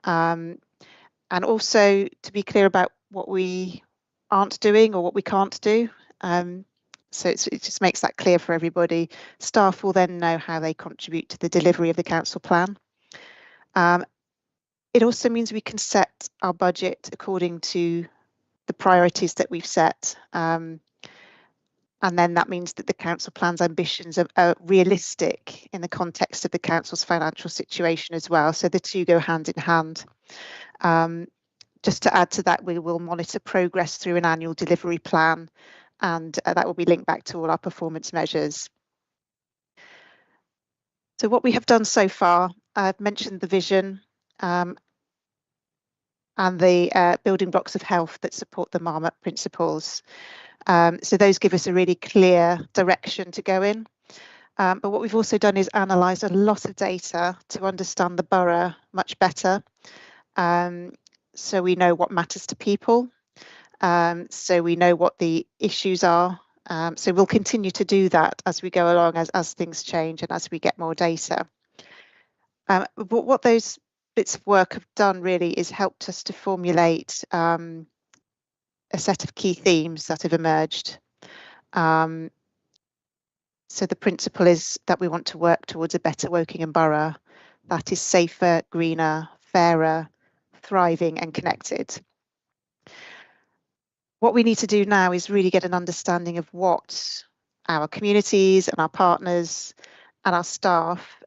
Speaker 13: and also to be clear about what we aren't doing or what we can't do. So it just makes that clear for everybody. Staff will then know how they contribute to the delivery of the council plan. It also means we can set our budget according to the priorities that we've set. And then that means that the council plan's ambitions are realistic in the context of the council's financial situation as well. So the two go hand in hand. Just to add to that, we will monitor progress through an annual delivery plan, and that will be linked back to all our performance measures. So what we have done so far, I've mentioned the vision, and the building blocks of health that support the Marmot principles. So those give us a really clear direction to go in. But what we've also done is analyse a lot of data to understand the borough much better. So we know what matters to people. So we know what the issues are. So we'll continue to do that as we go along, as things change and as we get more data. But what those bits of work have done really is helped us to formulate a set of key themes that have emerged. So the principle is that we want to work towards a better Wokingham Borough that is safer, greener, fairer, thriving and connected. What we need to do now is really get an understanding of what our communities and our partners and our staff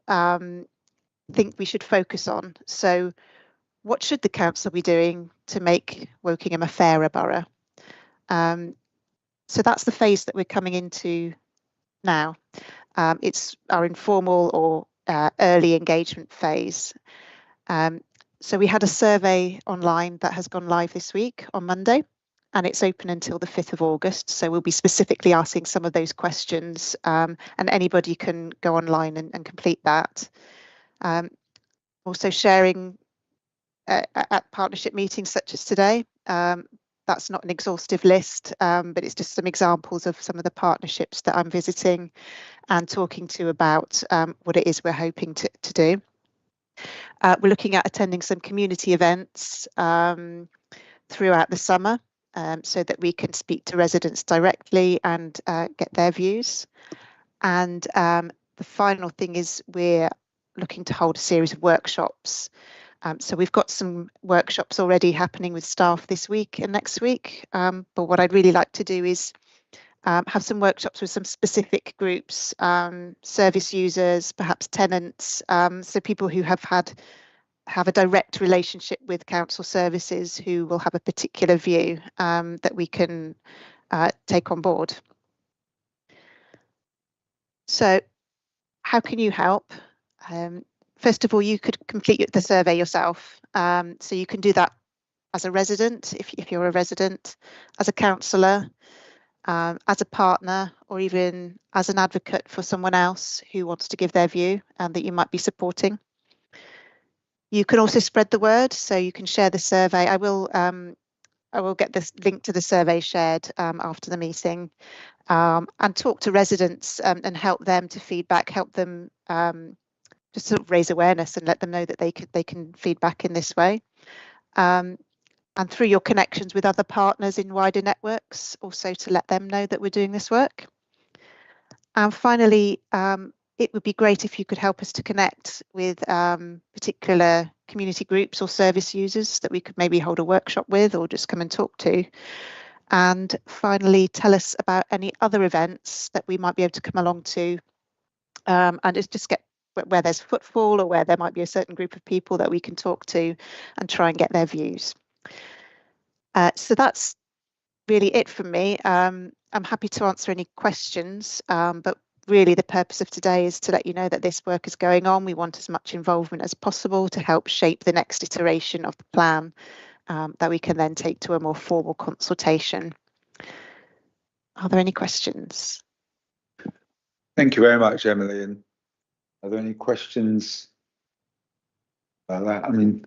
Speaker 13: think we should focus on. So what should the council be doing to make Wokingham a fairer borough? So that's the phase that we're coming into now. It's our informal or early engagement phase. So we had a survey online that has gone live this week on Monday, and it's open until the 5th of August. So we'll be specifically asking some of those questions, and anybody can go online and complete that. Also sharing at partnership meetings such as today. That's not an exhaustive list, but it's just some examples of some of the partnerships that I'm visiting and talking to about what it is we're hoping to do. We're looking at attending some community events throughout the summer so that we can speak to residents directly and get their views. And the final thing is we're looking to hold a series of workshops. So we've got some workshops already happening with staff this week and next week. But what I'd really like to do is have some workshops with some specific groups, service users, perhaps tenants, so people who have a direct relationship with council services who will have a particular view that we can take on board. So how can you help? First of all, you could complete the survey yourself. So you can do that as a resident, if you're a resident, as a councillor, as a partner, or even as an advocate for someone else who wants to give their view and that you might be supporting. You can also spread the word, so you can share the survey. I will get this link to the survey shared after the meeting, and talk to residents and help them to feedback, help them just sort of raise awareness and let them know that they can feedback in this way. And through your connections with other partners in wider networks, also to let them know that we're doing this work. And finally, it would be great if you could help us to connect with particular community groups or service users that we could maybe hold a workshop with or just come and talk to. And finally, tell us about any other events that we might be able to come along to, and it's just get where there's footfall or where there might be a certain group of people that we can talk to and try and get their views. So that's really it from me. I'm happy to answer any questions, but really the purpose of today is to let you know that this work is going on. We want as much involvement as possible to help shape the next iteration of the plan that we can then take to a more formal consultation. Are there any questions?
Speaker 3: Thank you very much, Emily. And are there any questions about that? I mean,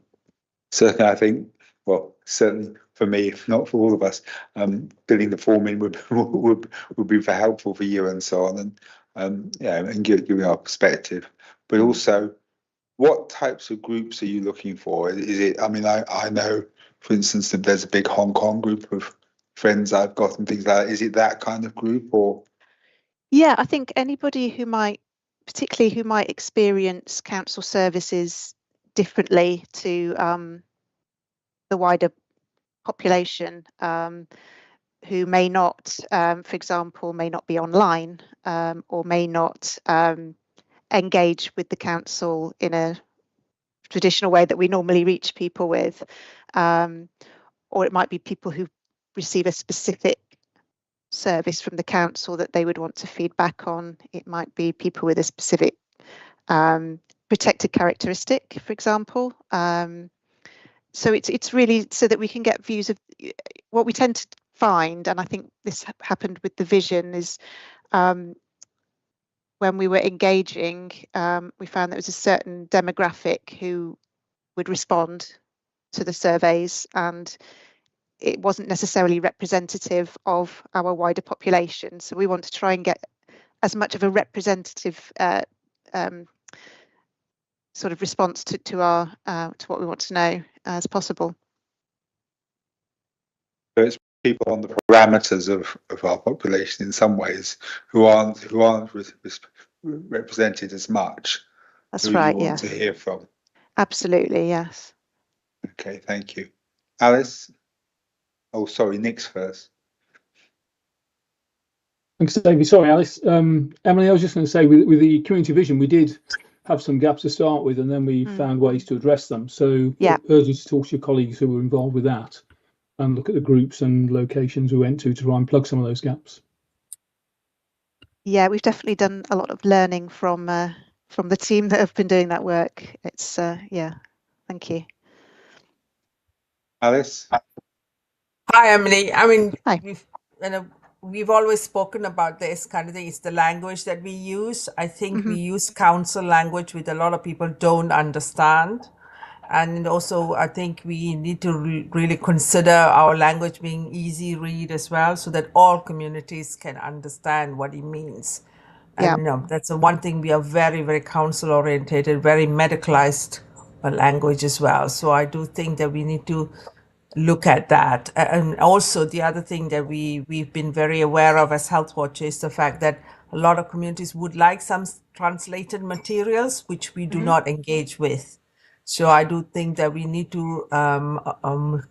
Speaker 3: certainly I think, well, certainly for me, if not for all of us, filling the form in would be helpful for you and so on, and yeah, and giving our perspective. But also, what types of groups are you looking for? Is it? I mean, I know, for instance, that there's a big Hong Kong group of friends I've got and things like that. Is it that kind of group or?
Speaker 13: Yeah, I think anybody who might experience council services differently to the wider population, who may not, for example, may not be online or may not engage with the council in a traditional way that we normally reach people with, or it might be people who receive a specific service from the council that they would want to feedback on. It might be people with a specific protected characteristic, for example. So it's really so that we can get views of what we tend to find, and I think this happened with the vision, is when we were engaging, we found there was a certain demographic who would respond to the surveys, and it wasn't necessarily representative of our wider population. So we want to try and get as much of a representative sort of response to what we want to know as possible.
Speaker 3: So it's people on the parameters of our population in some ways who aren't represented as much.
Speaker 13: That's right.
Speaker 3: You want to hear from.
Speaker 13: Absolutely, yes.
Speaker 3: Okay, thank you, Alice. Oh, sorry, Nick's first.
Speaker 14: Thanks, David. Sorry, Alice. Emily, I was just going to say with the community vision, we did have some gaps to start with, and then we found ways to address them. So
Speaker 13: Yeah.
Speaker 14: urge you to talk to your colleagues who were involved with that and look at the groups and locations we went to try and plug some of those gaps.
Speaker 13: Yeah, we've definitely done a lot of learning from the team that have been doing that work. It's yeah, thank you.
Speaker 3: Alice?
Speaker 8: Hi, Emily. I mean,
Speaker 13: Hi.
Speaker 8: we've always spoken about this kind of thing. It's the language that we use. I think we use council language which a lot of people don't understand. And also, I think we need to really consider our language being easy read as well, so that all communities can understand what it means.
Speaker 13: Yeah.
Speaker 8: And that's the one thing. We are very, very council orientated, very medicalized language as well. So I do think that we need to look at that. And also the other thing that we've been very aware of as Health Watch is the fact that a lot of communities would like some translated materials, which we do not engage with. So I do think that we need to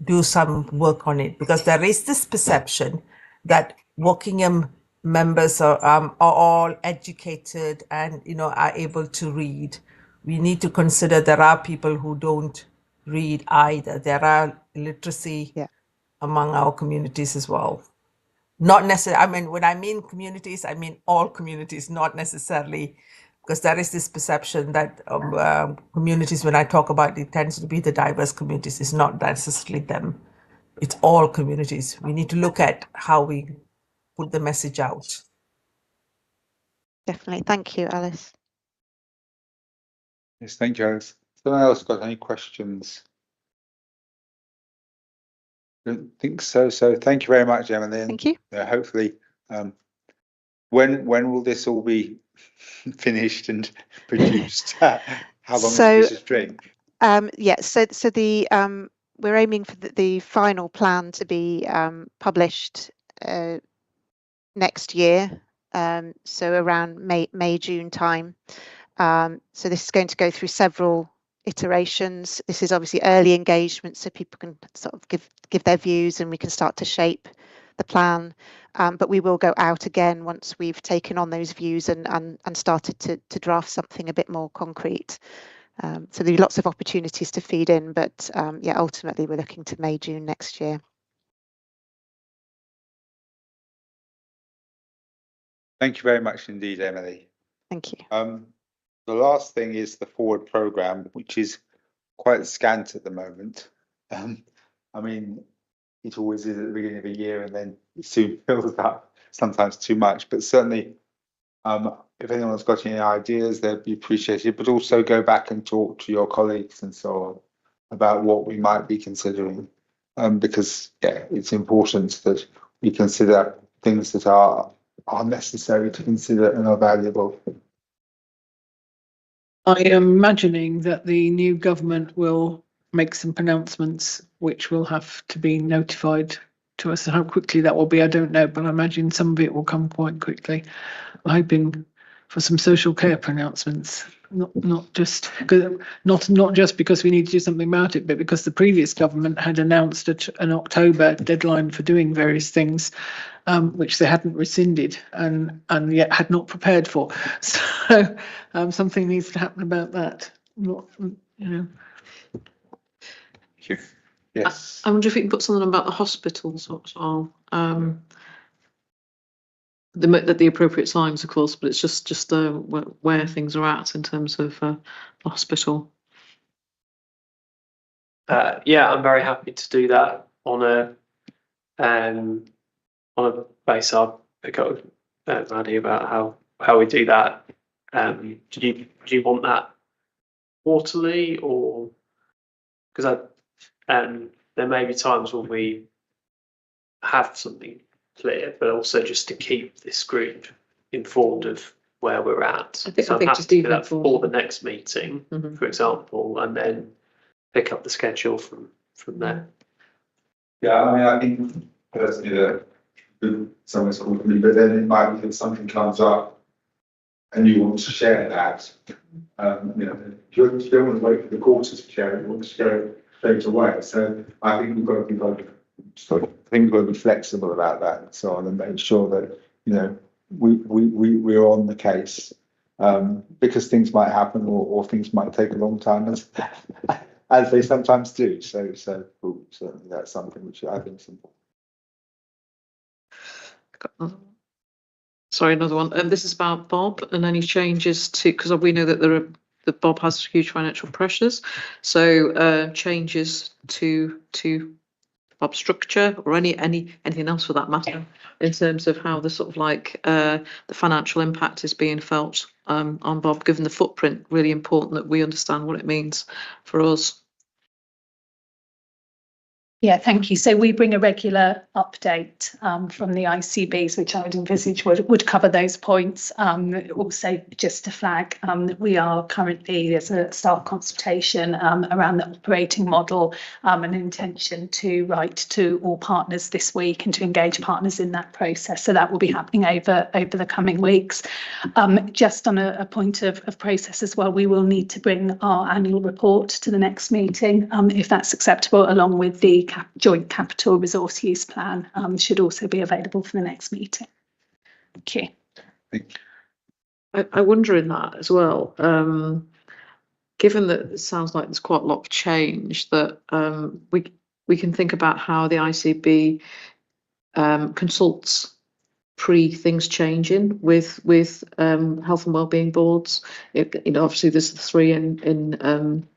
Speaker 8: do some work on it, because there is this perception that Wokingham members are all educated and are able to read. We need to consider there are people who don't read either. There are illiteracy among our communities as well. Not necessarily, I mean, when I mean communities, I mean all communities, not necessarily, because there is this perception that communities, when I talk about it, tends to be the diverse communities. It's not necessarily them. It's all communities. We need to look at how we put the message out.
Speaker 13: Definitely. Thank you, Alice.
Speaker 3: Yes, thank you, Alice. Someone else got any questions? I don't think so. So thank you very much, Emily.
Speaker 13: Thank you.
Speaker 3: Hopefully, when will this all be finished and produced? How long is a piece of string?
Speaker 13: Yeah. So the we're aiming for the final plan to be published next year. So around May, June time. So this is going to go through several iterations. This is obviously early engagement, so people can sort of give their views and we can start to shape the plan. But we will go out again once we've taken on those views and started to draft something a bit more concrete. So there are lots of opportunities to feed in, but yeah, ultimately we're looking to May, June next year.
Speaker 3: Thank you very much indeed, Emily.
Speaker 13: Thank you.
Speaker 3: The last thing is the forward programme, which is quite scant at the moment. I mean, it always is at the beginning of a year and then it soon fills up, sometimes too much, but certainly if anyone's got any ideas, they'd be appreciated, but also go back and talk to your colleagues and so on about what we might be considering, because yeah, it's important that we consider things that are necessary to consider and are valuable.
Speaker 2: I am imagining that the new government will make some pronouncements which will have to be notified to us. How quickly that will be, I don't know, but I imagine some of it will come quite quickly. I'm hoping for some social care pronouncements, not just because we need to do something about it, but because the previous government had announced an October deadline for doing various things, which they hadn't rescinded and yet had not prepared for. So something needs to happen about that.
Speaker 3: Yes.
Speaker 7: I wonder if you can put something about the hospitals as well. The appropriate times, of course, but it's just where things are at in terms of the hospital.
Speaker 10: Yeah, I'm very happy to do that on a base. I'll pick up with Maddie about how we do that. Do you want that quarterly, or because there may be times when we have something clear, but also just to keep this group informed of where we're at.
Speaker 7: I think
Speaker 10: I'm happy
Speaker 7: just
Speaker 10: to do
Speaker 7: even
Speaker 10: that for the next meeting, for example, and then pick up the schedule from there.
Speaker 3: Yeah, I mean, I think personally that someone's called me, but then it might be that something comes up and you want to share that. You don't want to wait for the quarter to share it, you want to share it straight away. So I think we've got to be flexible about that and so on, and make sure that we're on the case. because things might happen or things might take a long time as they sometimes do. So certainly that's something which I think is important.
Speaker 7: Sorry, another one. This is about Bob and any changes to, because we know that Bob has huge financial pressures. So changes to Bob's structure or anything else for that matter in terms of how the sort of like the financial impact is being felt on Bob, given the footprint. Really important that we understand what it means for us.
Speaker 5: Yeah, thank you. So we bring a regular update from the ICBs, which I would envisage would cover those points. Also, just to flag that we are currently, there's a staff consultation around the operating model, an intention to write to all partners this week and to engage partners in that process. So that will be happening over the coming weeks. Just on a point of process as well, we will need to bring our annual report to the next meeting, if that's acceptable, along with the joint capital resource use plan should also be available for the next meeting. Thank you.
Speaker 7: I wonder in that as well, given that it sounds like there's quite a lot of change, that we can think about how the ICB consults pre things changing with health and wellbeing boards. Obviously there's the 3 in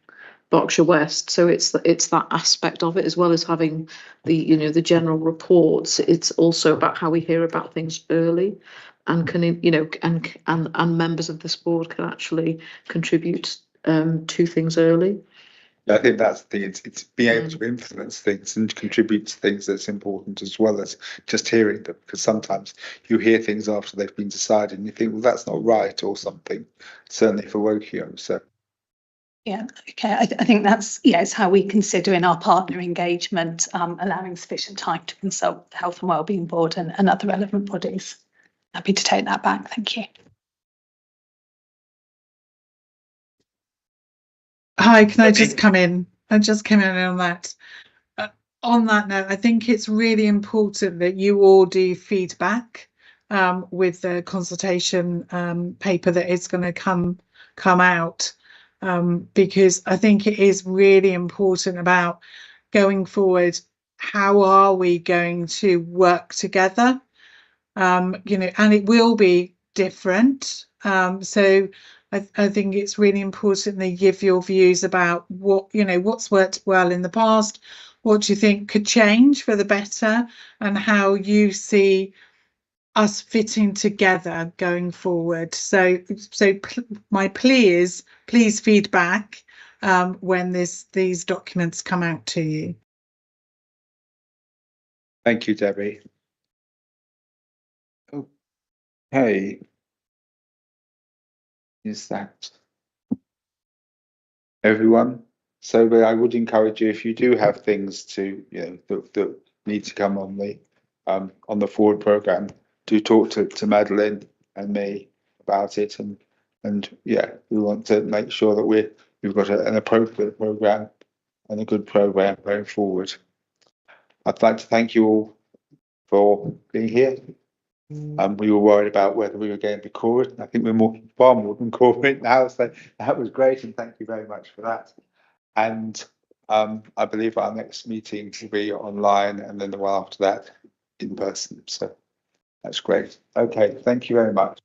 Speaker 7: Berkshire West, so it's that aspect of it, as well as having the general reports. It's also about how we hear about things early, and can and members of this board can actually contribute to things early.
Speaker 3: I think that's the thing. It's being able to influence things and contribute to things that's important, as well as just hearing them. Because sometimes you hear things after they've been decided, and you think, well, that's not right, or something. Certainly for Wokingham. So.
Speaker 5: Yeah, okay. I think that's, it's how we consider in our partner engagement, allowing sufficient time to consult the Health and Wellbeing Board and other relevant bodies. Happy to take that back. Thank you.
Speaker 4: Hi, can I just come in? I just came in on that. On that note, I think it's really important that you all do feedback with the consultation paper that is going to come out. Because I think it is really important about going forward. How are we going to work together? And it will be different. So I think it's really important that you give your views about what's worked well in the past, what do you think could change for the better, and how you see us fitting together going forward. So my plea is, please feedback when these documents come out to you.
Speaker 3: Thank you, Debbie. Okay. Is that everyone? So I would encourage you, if you do have things to that need to come on the forward programme, do talk to Madeline and me about it, and yeah, we want to make sure that we've got an appropriate programme and a good programme going forward. I'd like to thank you all for being here. We were worried about whether we were going to be covered. I think we're far more than covered now, so that was great, and thank you very much for that. And I believe our next meeting will be online, and then the one after that in person. So that's great. Okay, thank you very much.